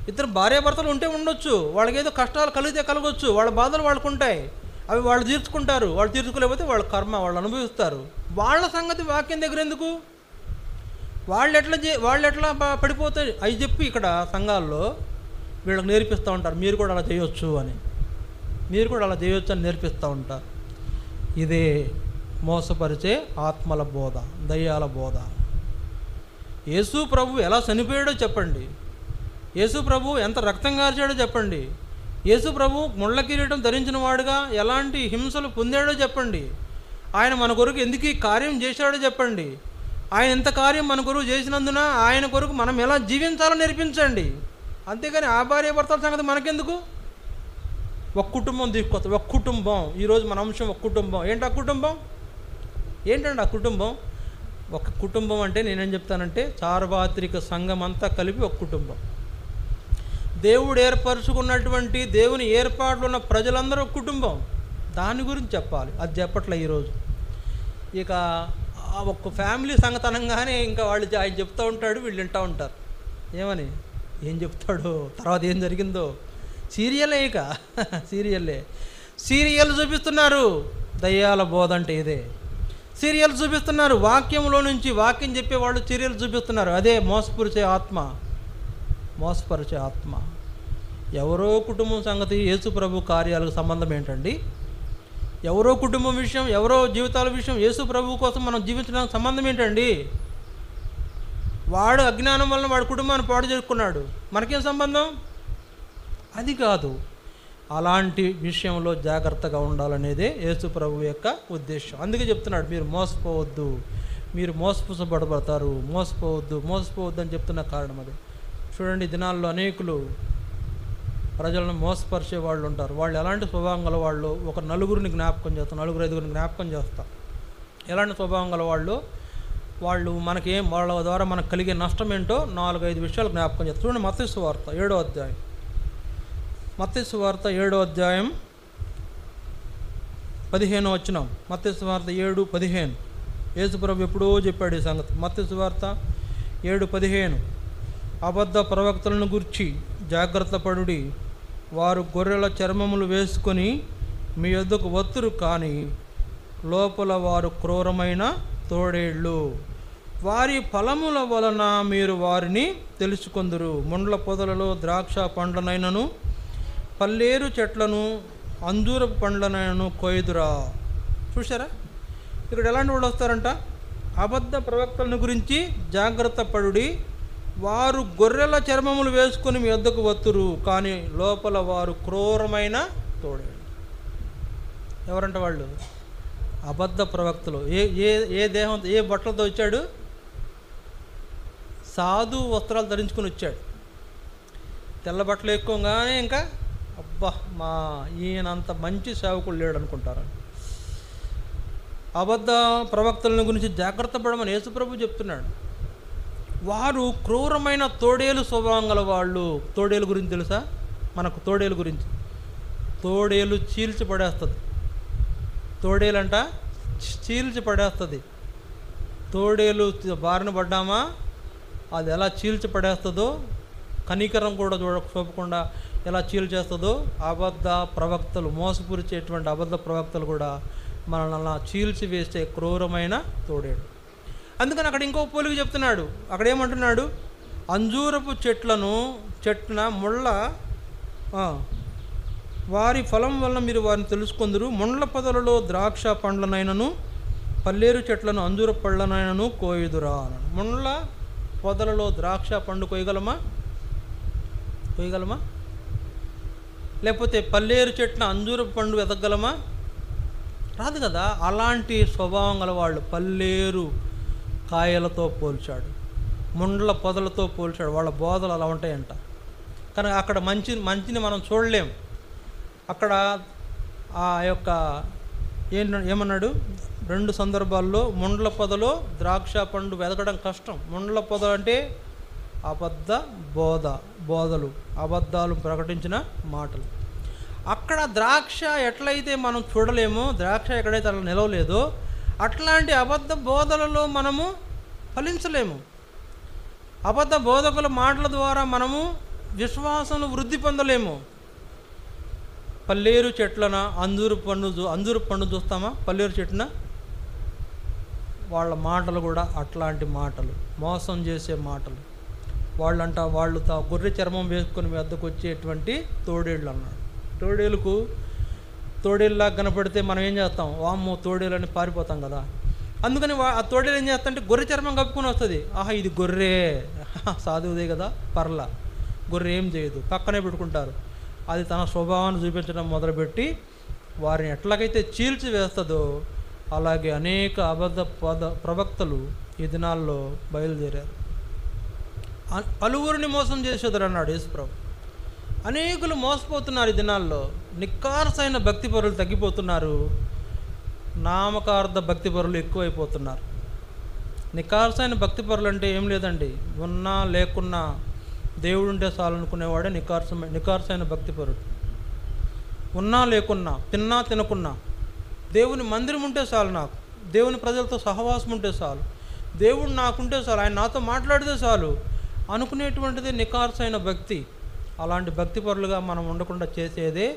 2 భార్యాభర్తలు ఉంటే ఉండొచ్చు, వాళ్ళకి ఏదో కష్టాలు కలిగితే కలగొచ్చు, వాళ్ళ బాధలు వాళ్ళకు ఉంటాయి. అవి వాళ్ళు తీర్చుకుంటారు. వాళ్ళు తీర్చుకోలేకపోతే వాళ్ళ కర్మ, వాళ్ళు అనుభవిస్తారు. వాళ్ళ సంగతి వాక్యం దగ్గర ఎందుకు? వాళ్ళు ఎట్లా పడిపోతాయి అవి చెప్పి ఇక్కడ సంఘాల్లో వీళ్ళకి నేర్పిస్తూ ఉంటారు. మీరు కూడా అలా చేయొచ్చు అని, మీరు కూడా అలా చేయొచ్చు అని నేర్పిస్తూ ఉంటారు. ఇదే మోసపరిచే ఆత్మల బోధ, దయ్యాల బోధ. యేసు ప్రభు ఎలా చనిపోయాడో చెప్పండి, యేసు ప్రభు ఎంత రక్తం కార్చాడో చెప్పండి, యేసు ప్రభు ముళ్ళ కిరీటం ధరించిన వాడుగా ఎలాంటి హింసలు పొందాడో చెప్పండి, ఆయన మన కొరకు ఎందుకు ఈ కార్యం చేశాడో చెప్పండి, ఆయన ఎంత కార్యం మన కొరకు చేసినందున ఆయన కొరకు మనం ఎలా జీవించాలో నేర్పించండి. అంతేగాని ఆ భార్య భర్తల సంగతి మనకెందుకు? ఒక కుటుంబం తీసుకొస్తాం, ఒక కుటుంబం. ఈరోజు మన అంశం ఒక కుటుంబం. ఏంటి ఆ కుటుంబం? ఏంటండి ఆ కుటుంబం? ఒక కుటుంబం అంటే నేనేం చెప్తానంటే సార్వత్రిక సంఘం అంతా కలిపి ఒక కుటుంబం. దేవుడు ఏర్పరచుకున్నటువంటి దేవుని ఏర్పాట్లు ఉన్న ప్రజలందరూ ఒక కుటుంబం. దాని గురించి చెప్పాలి, అది చెప్పట్లే ఈరోజు. ఇక ఒక ఫ్యామిలీ సంగతి అనగానే ఇంకా వాళ్ళు ఆయన చెప్తూ ఉంటాడు, వీళ్ళు వింటూ ఉంటారు. ఏమని ఏం చెప్తాడు, తర్వాత ఏం జరిగిందో సీరియలే. ఇక సీరియల్ చూపిస్తున్నారు. దయ్యాల బోధ అంటే ఇదే. సీరియల్ చూపిస్తున్నారు. వాక్యంలో నుంచి వాక్యం చెప్పేవాళ్ళు సీరియల్ చూపిస్తున్నారు. అదే మోసపరిచే ఆత్మ. ఎవరో కుటుంబం సంగతి యేసు ప్రభు కార్యాలకు సంబంధం ఏంటండి? ఎవరో కుటుంబం విషయం, ఎవరో జీవితాల విషయం యేసు ప్రభు కోసం మనం జీవించడానికి సంబంధం ఏంటండి? వాడు అజ్ఞానం వలన వాడి కుటుంబాన్ని పాడు చేసుకున్నాడు, మనకేం సంబంధం? అది కాదు. అలాంటి విషయంలో జాగ్రత్తగా ఉండాలనేదే యేసు ప్రభు యొక్క ఉద్దేశం. అందుకే చెప్తున్నాడు, మీరు మోసపోవద్దు, మీరు మోసపరచబడతారు, మోసపోవద్దు అని చెప్తున్న కారణం అది. చూడండి, దినాల్లో అనేకులు ప్రజలను మోసపరిచే వాళ్ళు ఉంటారు. వాళ్ళు ఎలాంటి స్వభావం గల వాళ్ళు? ఒక నలుగురిని జ్ఞాపకం చేస్తారు, 4-5 జ్ఞాపకం చేస్తారు. ఎలాంటి స్వభావం గల వాళ్ళు మనకేం, వాళ్ళ ద్వారా మనకు కలిగే నష్టం ఏంటో 4-5 విషయాలు జ్ఞాపకం చేస్తారు. చూడండి, మత్తయి సువార్త 7వ అధ్యాయం. మత్తయి సువార్త 7వ అధ్యాయం 15వ వచనం. మత్తయి సువార్త 7:15. యేసు ప్రభు ఎప్పుడో చెప్పాడు ఈ సంగతి. మత్తయి సువార్త 7:15. అబద్ధ ప్రవక్తలను గురించి జాగ్రత్త పడుడి, వారు గొర్రెల చర్మములు వేసుకొని మీ యొద్దకు వత్తురు, కానీ లోపల వారు క్రూరమైన తోడేళ్ళు. వారి ఫలముల వలన మీరు వారిని తెలుసుకొందురు. ముండ్ల పొదలలో ద్రాక్ష పండ్లనైనను పల్లేరు చెట్లను అంజూరపు పండ్లనైనను కొయ్దురా. చూసారా, ఇక్కడ ఎలాంటి వాళ్ళు వస్తారంట? అబద్ధ ప్రవక్తలను గురించి జాగ్రత్త పడుడి, వారు గొర్రెల చర్మములు వేసుకొని మీ వద్దకు వత్తురు, కానీ లోపల వారు క్రూరమైన తోడేళ్ళు. ఎవరంట వాళ్ళు? అబద్ధ ప్రవక్తలు. ఏ దేహం, ఏ బట్టలతో వచ్చాడు? సాధు వస్త్రాలు ధరించుకొని వచ్చాడు. తెల్ల బట్టలు ఎక్కువగానే ఇంకా అబ్బా, ఈయనంత మంచి సేవకుడు లేడు అనుకుంటారు. అబద్ధ ప్రవక్తలను గురించి జాగ్రత్త పడమని యేసుప్రభు చెప్తున్నాడు. వారు క్రూరమైన తోడేలు స్వభావం గల వాళ్ళు. తోడేలు గురించి తెలుసా మనకు? తోడేలు గురించి, తోడేలు చీల్చి పడేస్తుంది. తోడేలంట చీల్చి పడేస్తుంది. తోడేలు బారిన పడ్డామా అది ఎలా చీల్చి పడేస్తుందో, కనికరం కూడా చూపకుండా ఎలా చీల్చేస్తుందో, అబద్ధ ప్రవక్తలు, మోసపరిచేటువంటి అబద్ధ ప్రవక్తలు కూడా మనల్ని అలా చీల్చి వేసే క్రూరమైన తోడేడు. అందుకని అక్కడ ఇంకో పోలిక చెప్తున్నాడు. అక్కడ ఏమంటున్నాడు? అంజూరపు చెట్ల ముళ్ళ, వారి ఫలం వలన మీరు వారిని తెలుసుకొందురు. ముండ్ల పొదలలో ద్రాక్ష పండ్లనైనను పల్లేరు చెట్లను అంజూర పళ్ళనైనను కోయుదురా అన్నాడు. ముండ్ల పొదలలో ద్రాక్ష పండు కొయ్యగలమా? లేకపోతే పల్లేరు చెట్ల అంజూర పండు ఎదగలమా? రాదు కదా. అలాంటి స్వభావం గల వాళ్ళు పల్లేరు కాయలతో పోల్చాడు, ముండ్ల పొదలతో పోల్చాడు. వాళ్ళ బోధలు అలా ఉంటాయంట. కానీ అక్కడ మంచిని మనం చూడలేం. అక్కడ ఆ యొక్క ఏమన్నాడు? 2 సందర్భాల్లో ముండ్ల పొదలో ద్రాక్ష పండు వెదకడం కష్టం. ముండ్ల పొద అంటే అబద్ధ బోధలు, అబద్ధాలు ప్రకటించిన మాటలు. అక్కడ ద్రాక్ష ఎట్లయితే మనం చూడలేమో, ద్రాక్ష ఎక్కడైతే అలా నిలవలేదో, అట్లాంటి అబద్ధ బోధలలో మనము ఫలించలేము. అబద్ధ బోధకుల మాటల ద్వారా మనము విశ్వాసంలో వృద్ధి పొందలేము. పల్లేరు చెట్లన అంజూరు పండు చూస్తామా? పల్లేరు చెట్టున వాళ్ళ మాటలు కూడా అట్లాంటి మాటలు, మోసం చేసే మాటలు. వాళ్ళు గొర్రె చర్మం వేసుకొని మీ వద్దకు వచ్చేటువంటి తోడేళ్ళు అన్నాడు. తోడేళ్ళలాగా కనపడితే మనం ఏం చేస్తాం? వామ్మో తోడేళ్ళు అని పారిపోతాం కదా. అందుకని ఆ తోడేలు ఏం చేస్తాంటే గొర్రె చర్మం కప్పుకొని వస్తుంది. ఆహా ఇది గొర్రె, సాధువుదే కదా, పర్లా, గొర్రె ఏం చేయదు, పక్కనే పెట్టుకుంటారు. అది తన స్వభావాన్ని చూపించడం మొదలుపెట్టి వారిని ఎట్లాగైతే చీల్చి వేస్తుందో అలాగే అనేక అబద్ధ ప్రవక్తలు ఈ దినాల్లో బయలుదేరారు. పలువురిని మోసం చేసేదారు అన్నాడు యేసుప్రభు. అనేకులు మోసపోతున్నారు ఈ దినాల్లో. నిక్కార్సైన భక్తిపరులు తగ్గిపోతున్నారు, నామకార్థ భక్తిపరులు ఎక్కువైపోతున్నారు. నిక్కార్సైన భక్తిపరులు అంటే ఏం లేదండి, ఉన్నా లేకున్నా దేవుడు ఉంటే చాలు అనుకునేవాడే నికార్సైన భక్తిపరుడు. ఉన్నా లేకున్నా, తిన్నా తినకున్నా, దేవుని మందిరం ఉంటే చాలు, నాకు దేవుని ప్రజలతో సహవాసం ఉంటే చాలు, దేవుడు నాకుంటే చాలు, ఆయన నాతో మాట్లాడితే చాలు అనుకునేటువంటిది నికార్సైన భక్తి. అలాంటి భక్తిపరులుగా మనం ఉండకుండా చేసేదే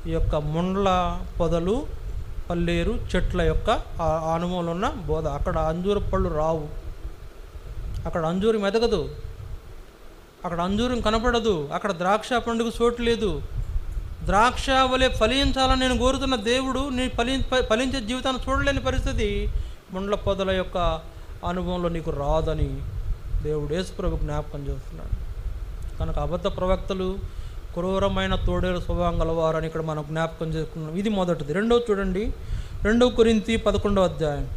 ఈ యొక్క ముండ్ల పొదలు, పల్లేరు చెట్ల యొక్క అనుభవంలో ఉన్న బోధ. అక్కడ అంజూరు పళ్ళు రావు, అక్కడ అంజూరం ఎదగదు, అక్కడ అంజూరం కనపడదు, అక్కడ ద్రాక్ష పండుగ చోటు లేదు. ద్రాక్ష వలె ఫలించాలని నేను కోరుతున్న దేవుడు నీ ఫలించే జీవితాన్ని చూడలేని పరిస్థితి ముండ్ల పొదల యొక్క అనుభవంలో నీకు రాదని దేవుడు యేసుప్రభు జ్ఞాపకం చేస్తున్నాడు. కనుక అబద్ధ ప్రవక్తలు క్రూరమైన తోడేలు స్వభావం గలవారని ఇక్కడ మనం జ్ఞాపకం చేసుకున్నాం. ఇది మొదటిది. రెండోది చూడండి, 2 కొరింథీ 11వ అధ్యాయం,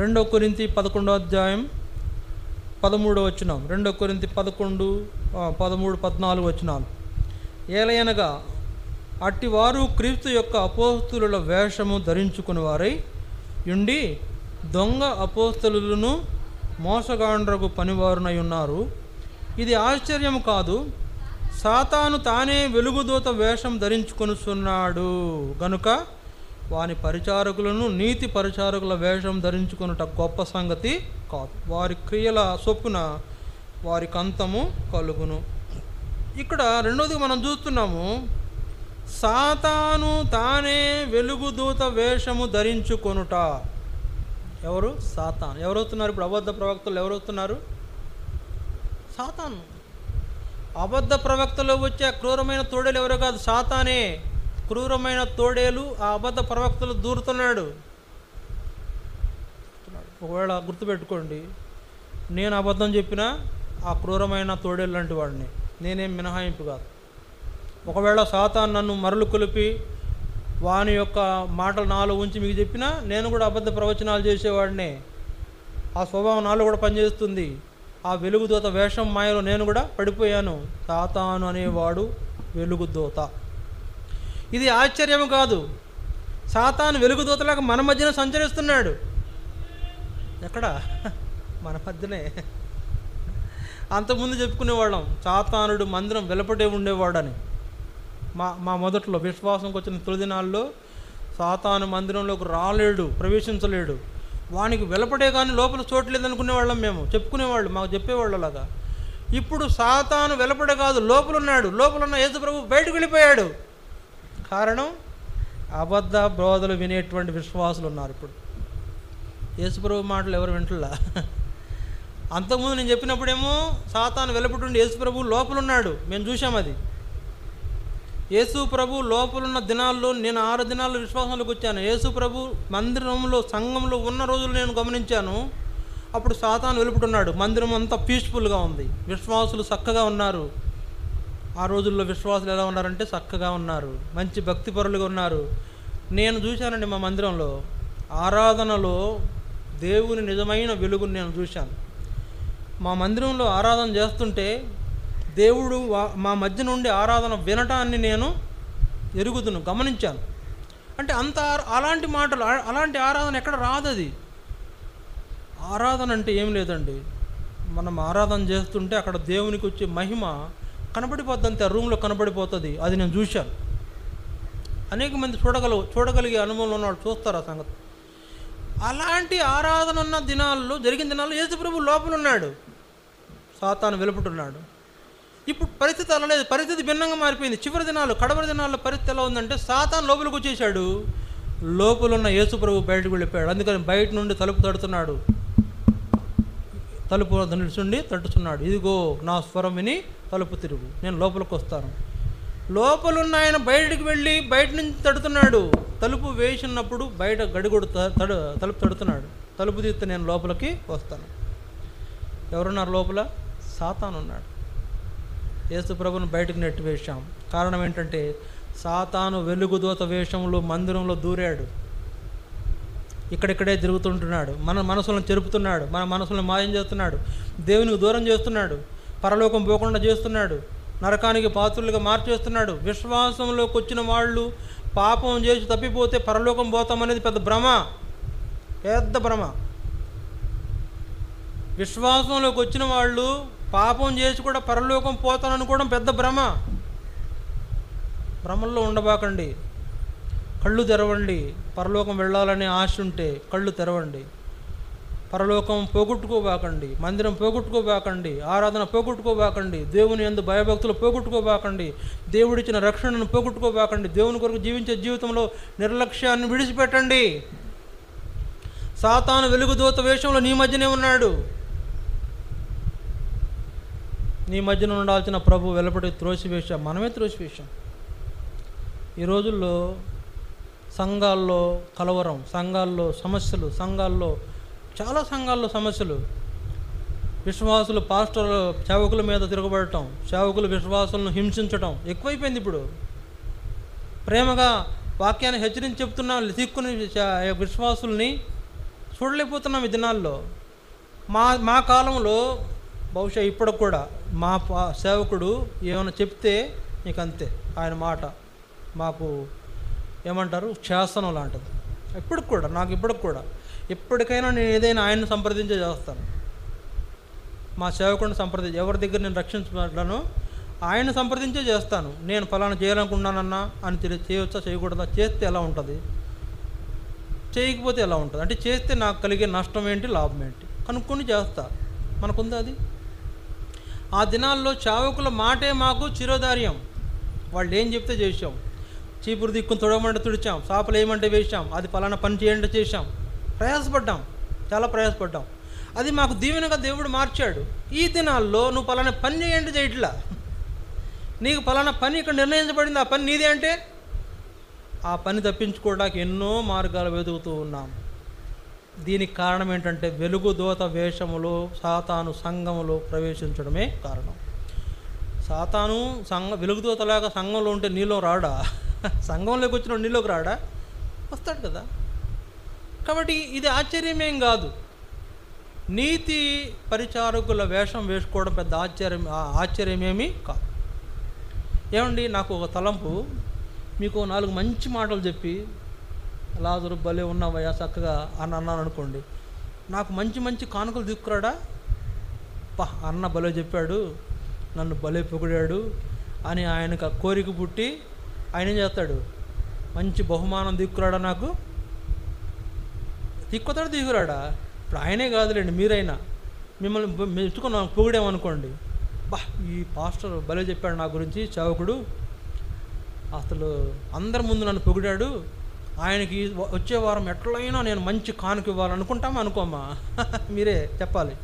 2 కొరింథీ 11వ అధ్యాయం 13వ వచనం, 2 కొరింథీ 11, 13, 14 వచనాలు. ఏలయనగా అట్టివారు క్రీస్తు యొక్క అపోస్తలుల వేషము ధరించుకుని వారై ఉండి దొంగ అపోస్తలులను మోసగాండ్రకు పనివారునై ఉన్నారు. ఇది ఆశ్చర్యం కాదు, సాతాను తానే వెలుగుదూత వేషం ధరించుకొనుచున్నాడు గనుక వాని పరిచారకులను నీతి పరిచారకుల వేషం ధరించుకొనుట గొప్ప సంగతి కాదు. వారి క్రియల చొప్పున వారికి అంతము కలుగును. ఇక్కడ రెండోది మనం చూస్తున్నాము, సాతాను తానే వెలుగుదూత వేషము ధరించుకొనుట. ఎవరు? సాతాను. ఎవరవుతున్నారు ఇప్పుడు? అబద్ధ ప్రవక్తలు ఎవరవుతున్నారు? సాతాను. అబద్ధ ప్రవక్తలు వచ్చే క్రూరమైన తోడేలు ఎవరో కాదు, సాతానే. క్రూరమైన తోడేలు ఆ అబద్ధ ప్రవక్తలు దూరుతున్నాడు. ఒకవేళ గుర్తుపెట్టుకోండి, నేను అబద్ధం చెప్పినా ఆ క్రూరమైన తోడేలు లాంటి వాడిని, నేనేం మినహాయింపు కాదు. ఒకవేళ సాతాను నన్ను మరలు కొలిపి వాని యొక్క మాటలు నాలో ఉంచి మీకు చెప్పినా నేను కూడా అబద్ధ ప్రవచనాలు చేసేవాడినే. ఆ స్వభావం నాలో కూడా పనిచేస్తుంది. ఆ వెలుగుదూత వేషం మాయలో నేను కూడా పడిపోయాను. సాతాను అనేవాడు వెలుగుదూత. ఇది ఆశ్చర్యం కాదు. సాతాను వెలుగుదూతలాగా మన మధ్యన సంచరిస్తున్నాడు. ఎక్కడ? మన మధ్యనే. అంతకుముందు చెప్పుకునేవాళ్ళం సాతానుడు మందిరం వెలుపటే ఉండేవాడని. మా మొదట్లో విశ్వాసంకి వచ్చిన తొలి దినాల్లో సాతాను మందిరంలోకి రాలేడు, ప్రవేశించలేడు, వానికి వెలుపటే కానీ లోపల చోటు లేదనుకునేవాళ్ళం మేము, చెప్పుకునేవాళ్ళు, మాకు చెప్పేవాళ్ళు అలాగా. ఇప్పుడు సాతాను వెలుపడే కాదు, లోపలున్నాడు. లోపలున్న యేసుప్రభు బయటకు వెళ్ళిపోయాడు. కారణం అబద్ధ బోధలు వినేటువంటి విశ్వాసులు ఉన్నారు. ఇప్పుడు యేసుప్రభు మాటలు ఎవరు వింటలా. అంతకుముందు నేను చెప్పినప్పుడేమో సాతాను వెలుపటుండి యేసుప్రభు లోపలున్నాడు, మేము చూసాం. అది యేసుప్రభు లోపలున్న దినాల్లో నేను 6 దినాల్లో విశ్వాసంలోకి వచ్చాను. యేసుప్రభు మందిరంలో సంఘంలో ఉన్న రోజులు నేను గమనించాను. అప్పుడు సాతాను వెలుపుటున్నాడు. మందిరం అంతా పీస్ఫుల్గా ఉంది, విశ్వాసులు చక్కగా ఉన్నారు. ఆ రోజుల్లో విశ్వాసులు ఎలా ఉన్నారంటే చక్కగా ఉన్నారు, మంచి భక్తిపరులుగా ఉన్నారు. నేను చూశానండి మా మందిరంలో ఆరాధనలో దేవుని నిజమైన వెలుగుని నేను చూశాను. మా మందిరంలో ఆరాధన చేస్తుంటే దేవుడు మా మధ్య నుండి ఆరాధన వినటాన్ని నేను ఎరుగుదును, గమనించాను. అంటే అంత అలాంటి మాటలు, అలాంటి ఆరాధన ఎక్కడ రాదు. అది ఆరాధన అంటే ఏం లేదండి, మనం ఆరాధన చేస్తుంటే అక్కడ దేవునికి వచ్చే మహిమ కనబడిపోద్ది, అంతే, రూమ్లో కనబడిపోతుంది. అది నేను చూశాను. అనేక మంది చూడగలిగే అనుభవం ఉన్నవాళ్ళు చూస్తారు ఆ సంగతి. అలాంటి ఆరాధన ఉన్న దినాల్లో, జరిగిన దినాల్లో యేసుప్రభు లోపల ఉన్నాడు, సాతాను వెలుపుటున్నాడు. ఇప్పుడు పరిస్థితి అలా లేదు, పరిస్థితి భిన్నంగా మారిపోయింది. చివరి దినాలు, కడవరి దినాల్లో పరిస్థితి ఎలా ఉందంటే సాతాను లోపలికి వచ్చేసాడు, లోపల ఉన్న యేసు ప్రభు బయటకు వెళ్ళిపోయాడు. అందుకని బయట నుండి తలుపు తడుతున్నాడు, తలుపు నిలుచుండి తట్టుచున్నాడు. ఇదిగో నా స్వరం విని తలుపు తిరుగు, నేను లోపలికి వస్తాను. లోపలున్న ఆయన బయటికి వెళ్ళి బయట నుంచి తడుతున్నాడు. తలుపు వేసినప్పుడు బయట గడిగొడు తలుపు తడుతున్నాడు. తలుపు తీస్తే నేను లోపలికి వస్తాను. ఎవరున్నారు లోపల? సాతాను ఉన్నాడు. యేసు ప్రభుని బయటకు నెట్టివేశాం. కారణం ఏంటంటే సాతాను వెలుగుదూత వేషంలో మందిరంలో దూరాడు, ఇక్కడిక్కడే తిరుగుతుంటున్నాడు, మన మనసులను చెరుపుతున్నాడు, మన మనసులను మాయం చేస్తున్నాడు, దేవునికి దూరం చేస్తున్నాడు, పరలోకం పోకుండా చేస్తున్నాడు, నరకానికి పాత్రులుగా మార్చేస్తున్నాడు. విశ్వాసంలోకి వచ్చిన వాళ్ళు పాపం చేసి తప్పిపోతే పరలోకం పోతామనేది పెద్ద భ్రమ, పెద్ద భ్రమ. విశ్వాసంలోకి వచ్చిన వాళ్ళు పాపం చేసి కూడా పరలోకం పోతాననుకోవడం పెద్ద భ్రమ. భ్రమల్లో ఉండబాకండి, కళ్ళు తెరవండి. పరలోకం వెళ్ళాలనే ఆశ ఉంటే కళ్ళు తెరవండి. పరలోకం పోగొట్టుకోబాకండి, మందిరం పోగొట్టుకోబాకండి, ఆరాధన పోగొట్టుకోబాకండి, దేవుని యందు భయభక్తులు పోగొట్టుకోబాకండి, దేవుడిచ్చిన రక్షణను పోగొట్టుకోబాకండి. దేవుని కొరకు జీవించే జీవితంలో నిర్లక్ష్యాన్ని విడిచిపెట్టండి. సాతాను వెలుగుదూత వేషంలో నీ మధ్యనే ఉన్నాడు. నీ మధ్యన ఉండాల్సిన ప్రభు వెలుపటి త్రోసివేశాం, మనమే త్రోసివేశాం. ఈ రోజుల్లో సంఘాల్లో కలవరం, సంఘాల్లో సమస్యలు, చాలా సంఘాల్లో సమస్యలు. విశ్వాసులు పాస్టర్లు సేవకుల మీద తిరగబడటం, సేవకులు విశ్వాసులను హింసించడం ఎక్కువైపోయింది. ఇప్పుడు ప్రేమగా వాక్యాన్ని హెచ్చరించి చెప్తున్నాం, తీక్కుని విశ్వాసుల్ని చూడలేకపోతున్నాం ఈ దినాల్లో. మా కాలంలో బహుశా ఇప్పటికి కూడా మా సేవకుడు ఏమైనా చెప్తే నీకు అంతే, ఆయన మాట మాకు ఏమంటారు శాసనం లాంటిది. ఇప్పటికి కూడా నాకు ఎప్పటికైనా నేను ఏదైనా ఆయన్ని సంప్రదించే చేస్తాను. మా సేవకుడిని ఎవరి దగ్గర నేను రక్షించబడ్డానో ఆయన సంప్రదించే చేస్తాను. నేను ఫలానా చేయాలనుకున్నానన్నా అని చేయవచ్చా చేయకూడదా, చేస్తే ఎలా ఉంటుంది, చేయకపోతే ఎలా ఉంటుంది, అంటే చేస్తే నాకు కలిగే నష్టం ఏంటి లాభం ఏంటి కనుక్కొని చేస్తా. మనకుందా అది? ఆ దినాల్లో సేవకుల మాటే మాకు చిరోధార్యం. వాళ్ళు ఏం చెప్తే చేసాం. చీపురు దిక్కును తొడవమంటే తుడిచాం, సాపలు ఏమంటే వేసాం, అది ఫలానా పని చేయంటే చేసాం. ప్రయాసపడ్డాం, చాలా ప్రయాసపడ్డాం. అది మాకు దీవెనగా దేవుడు మార్చాడు. ఈ దినాల్లో నువ్వు ఫలానా పని చేయంటే చేయట్లా, నీకు ఫలానా పని ఇక్కడ నిర్ణయించబడింది, ఆ పని నీదే అంటే ఆ పని తప్పించుకోవడానికి ఎన్నో మార్గాలు వెతుకుతూ ఉన్నాం. దీనికి కారణం ఏంటంటే వెలుగుదూత వేషములో సాతాను సంఘములో ప్రవేశించడమే కారణం. సాతాను వెలుగుదూతలాగా సంఘంలో ఉంటే నీలో రాడా? సంఘంలోకి వచ్చిన నీలోకి రాడా? వస్తాడు కదా. కాబట్టి ఇది ఆశ్చర్యమేం కాదు. నీతి పరిచారకుల వేషం వేసుకోవడం పెద్ద ఆశ్చర్యమేమీ కాదు. ఏమండి, నాకు ఒక తలంపు, మీకు 4 మంచి మాటలు చెప్పి లాజరు భలే ఉన్నావయ్యా చక్కగా అని అన్నాను అనుకోండి, నాకు మంచి కానుకలు తీసుకురాడా, అన్న భలే చెప్పాడు, నన్ను భలే పొగిడాడు అని ఆయనకు ఆ కోరిక పుట్టి ఆయన ఏం చేస్తాడు, మంచి బహుమానం తీసుకురాడా, నాకు తీసుకురాడా. ఇప్పుడు ఆయనే కాదులేండి, మీరైనా మిమ్మల్ని మెచ్చుకుని పొగిడామనుకోండి, ఈ పాస్టర్ భలే చెప్పాడు నా గురించి, సేవకుడు అసలు అందరి ముందు నన్ను పొగిడాడు, ఆయనకి వచ్చే వారం ఎట్లయినా నేను మంచి కానుక ఇవ్వాలనుకుంటామా అనుకోమా? మీరే చెప్పాలి.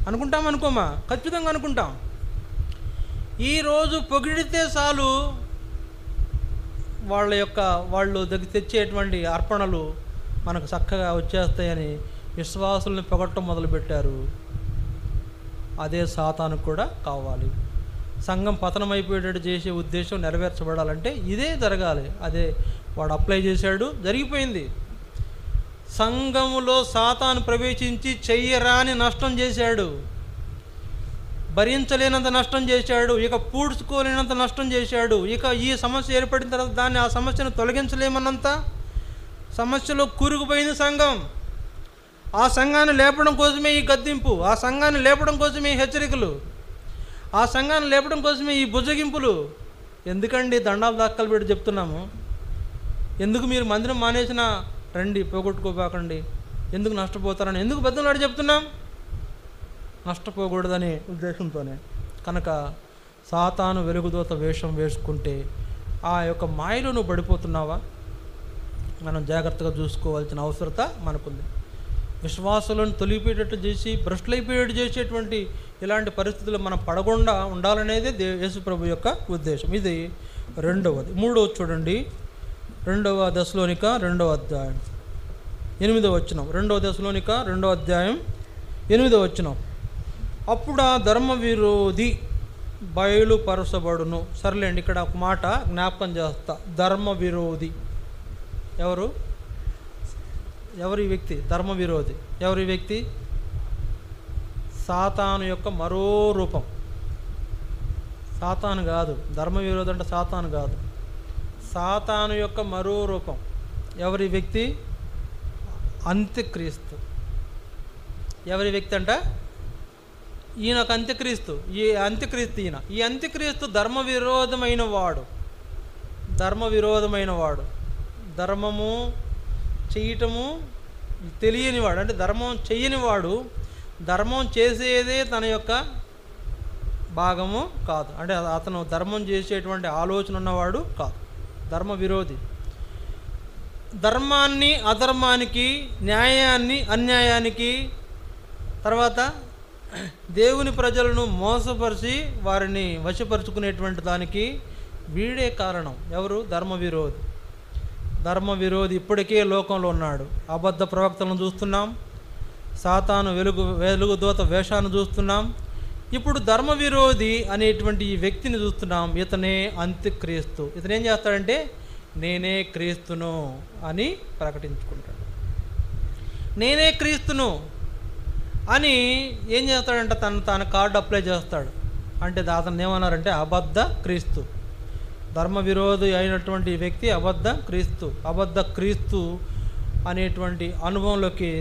అనుకుంటామా? ఖచ్చితంగా అనుకుంటాం. ఈరోజు పొగిడితే చాలు వాళ్ళు దగ్గర తెచ్చేటువంటి అర్పణలు మనకు చక్కగా వచ్చేస్తాయని విశ్వాసుల్ని పొగట్టం మొదలుపెట్టారు. అదే సాతానుకు కూడా కావాలి. సంఘం పతనమైపోయేటట్టు చేసే ఉద్దేశం నెరవేర్చబడాలంటే ఇదే జరగాలి. అదే వాడు అప్లై చేశాడు, జరిగిపోయింది. సంఘములో సాతాను ప్రవేశించి చెయ్యరాని నష్టం చేశాడు, భరించలేనంత నష్టం చేశాడు, ఇక పూడ్చుకోలేనంత నష్టం చేశాడు. ఇక ఈ సమస్య ఏర్పడిన తర్వాత ఆ సమస్యను తొలగించలేమన్నంత సమస్యలో కూరుకుపోయింది సంఘం. ఆ సంఘాన్ని లేపడం కోసమే ఈ గద్దింపు, ఆ సంఘాన్ని లేపడం కోసమే ఈ హెచ్చరికలు, ఆ సంఘాన్ని లేపడం కోసమే ఈ బుజ్జగింపులు. ఎందుకండి దండాలు దాక్కలు పెట్టి చెప్తున్నాము? ఎందుకు మీరు మందిరం మానేసినా రండి, పోగొట్టుకోబాకండి, ఎందుకు నష్టపోతారని ఎందుకు బద్దలాడి చెప్తున్నాం? నష్టపోకూడదనే ఉద్దేశంతోనే. కనుక సాతాను వెలుగుదూత వేషం వేసుకుంటే ఆ యొక్క మాయలో నువ్వు పడిపోతున్నావా? మనం జాగ్రత్తగా చూసుకోవాల్సిన అవసరత మనకుంది. విశ్వాసాలను తొలిగిపోయేటట్టు చేసి భ్రష్టులైపోయేటట్టు చేసేటువంటి ఇలాంటి పరిస్థితులు మనం పడకుండా ఉండాలనేది యేసు ప్రభు యొక్క ఉద్దేశం. ఇది రెండవది. మూడవది చూడండి, 2వ దశలోనిక 2వ అధ్యాయం 8వ వచనం. 2వ దశలోనిక 2వ అధ్యాయం 8వ వచనం. అప్పుడు ఆ ధర్మ విరోధి బయలుపరచబడును. సర్లేండి, ఇక్కడ ఒక మాట జ్ఞాపకం చేస్తా. ధర్మ విరోధి ఎవరు? ఎవరి వ్యక్తి? ధర్మ విరోధి ఎవరి వ్యక్తి? సాతాను యొక్క మరో రూపం. సాతాను కాదు, ధర్మ విరోధి అంటే సాతాను కాదు, సాతాను యొక్క మరో రూపం. ఎవరి వ్యక్తి? అంత్యక్రీస్తు. ఎవరి వ్యక్తి అంట? ఈయన ఒక అంత్యక్రీస్తు. ఈ అంత్యక్రీస్తు ఈయన. ఈ అంత్యక్రీస్తు ధర్మ విరోధమైన వాడు. ధర్మ విరోధమైన వాడు, ధర్మము చేయటము తెలియనివాడు, అంటే ధర్మం చెయ్యనివాడు, ధర్మం చేసేదే తన యొక్క భాగము కాదు, అంటే అతను ధర్మం చేసేటువంటి ఆలోచన ఉన్నవాడు కాదు. ధర్మ విరోధి. ధర్మాన్ని అధర్మానికి, న్యాయాన్ని అన్యాయానికి, తర్వాత దేవుని ప్రజలను మోసపరిచి వారిని వశపరుచుకునేటువంటి దానికి వీడే కారణం. ఎవరు? ధర్మ విరోధి. ధర్మ విరోధి ఇప్పటికే లోకంలో ఉన్నాడు. అబద్ధ ప్రవక్తలను చూస్తున్నాం, సాతాను వెలుగుదూత వేషాన్ని చూస్తున్నాం, ఇప్పుడు ధర్మ విరోధి అనేటువంటి ఈ వ్యక్తిని చూస్తున్నాం. ఇతనే అంత్యక్రీస్తు. ఇతను ఏం చేస్తాడంటే నేనే క్రీస్తును అని ప్రకటించుకుంటాడు. నేనే క్రీస్తును అని ఏం చేస్తాడంటే తన కార్డు అప్లై చేస్తాడు. అంటే అతను ఏమన్నారంటే అబద్ధ క్రీస్తు. ధర్మ విరోధి అయినటువంటి వ్యక్తి అబద్ధ క్రీస్తు. అబద్ధ క్రీస్తు అనేటువంటి అనుభవంలోకి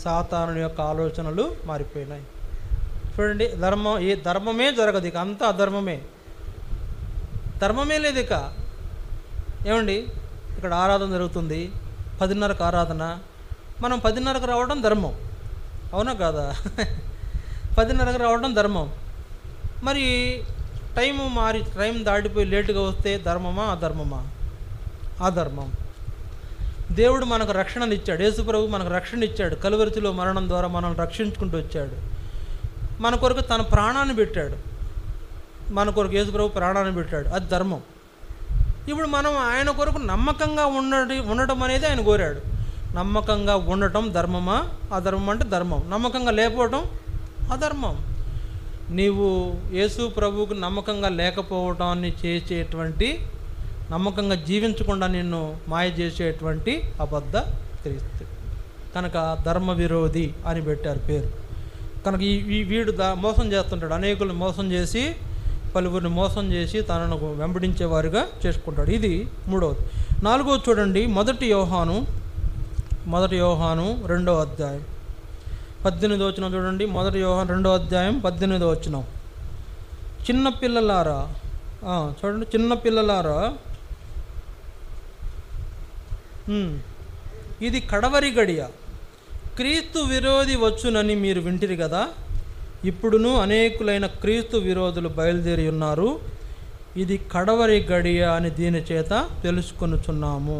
సాతాను యొక్క ఆలోచనలు మారిపోయినాయి. చూడండి, ఈ ధర్మమే జరగదు ఇక, అంతా అధర్మమే, ధర్మమే లేదు ఇక. ఏమండి, ఇక్కడ ఆరాధన జరుగుతుంది, 10:30కు ఆరాధన, మనం 10:30కు రావడం ధర్మం, అవునా కాదా? 10:30కు రావడం ధర్మం. మరి టైం దాటిపోయి లేటుగా వస్తే ధర్మమా అధర్మమా? అధర్మం. దేవుడు మనకు రక్షణను ఇచ్చాడు. యేసు ప్రభు మనకు రక్షణ ఇచ్చాడు. కలువరిలో మరణం ద్వారా మనల్ని రక్షించుకుంటూ వచ్చాడు. మన కొరకు తన ప్రాణాన్ని పెట్టాడు. మన కొరకు యేసు ప్రభు ప్రాణాన్ని పెట్టాడు, అది ధర్మం. ఇప్పుడు మనం ఆయన కొరకు నమ్మకంగా ఉండటం అనేది ఆయన కోరాడు. నమ్మకంగా ఉండటం ధర్మమా అధర్మం? అంటే ధర్మం. నమ్మకంగా లేకపోవటం అధర్మం. నీవు యేసు ప్రభువుకు నమ్మకంగా లేకపోవటాన్ని చేసేటువంటి, నమ్మకంగా జీవించకుండా నిన్ను మాయ చేసేటువంటి అబద్ధ క్రీస్తు కనుక ధర్మ విరోధి అని పెట్టారు పేరు. కనుక వీడు మోసం చేస్తుంటాడు, అనేకులను మోసం చేసి, పలువురిని మోసం చేసి తనను వెంబడించేవారుగా చేసుకుంటాడు. ఇది మూడవది. నాలుగవది చూడండి, మొదటి యోహాను 2వ అధ్యాయం 18వ వచనం చూడండి. మొదటి యోహాను 2వ అధ్యాయం 18వ వచనం. చిన్నపిల్లలారా, చూడండి, చిన్నపిల్లలారా, ఇది కడవరి గడియ, క్రీస్తు విరోధి వచ్చునని మీరు వింటిరి కదా, ఇప్పుడును అనేకులైన క్రీస్తు విరోధులు బయలుదేరి ఉన్నారు, ఇది కడవరి గడియ అని దీని చేత తెలుసుకొనుచున్నాము.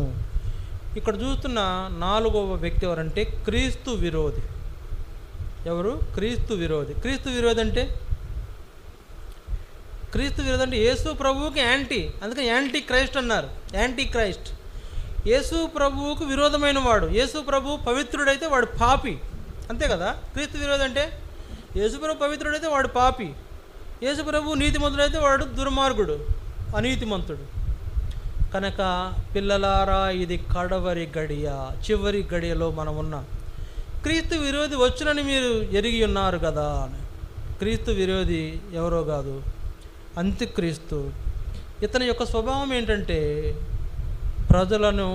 ఇక్కడ చూస్తున్న 4వ వ్యక్తి ఎవరంటే క్రీస్తు విరోధి. ఎవరు? క్రీస్తు విరోధి. క్రీస్తు విరోధి అంటే యేసు ప్రభువుకి యాంటీ, అందుకే యాంటీ క్రైస్ట్ అన్నారు. యాంటీ క్రైస్ట్ యేసు ప్రభువుకు విరోధమైన వాడు. యేసు ప్రభువు పవిత్రుడైతే వాడు పాపి, అంతే కదా. క్రీస్తు విరోధి అంటే యేసు ప్రభు పవిత్రుడైతే వాడు పాపి, యేసు ప్రభు నీతిమంతుడైతే వాడు దుర్మార్గుడు, అనీతిమంతుడు. కనుక పిల్లలారా, ఇది కడవరి గడియ, చివరి గడియలో మనం ఉన్నాం. క్రీస్తు విరోధి వచ్చునని మీరు ఎరిగి ఉన్నారు కదా. క్రీస్తు విరోధి ఎవరో కాదు, అంత్యక్రీస్తు. ఇతని యొక్క స్వభావం ఏంటంటే ప్రజలను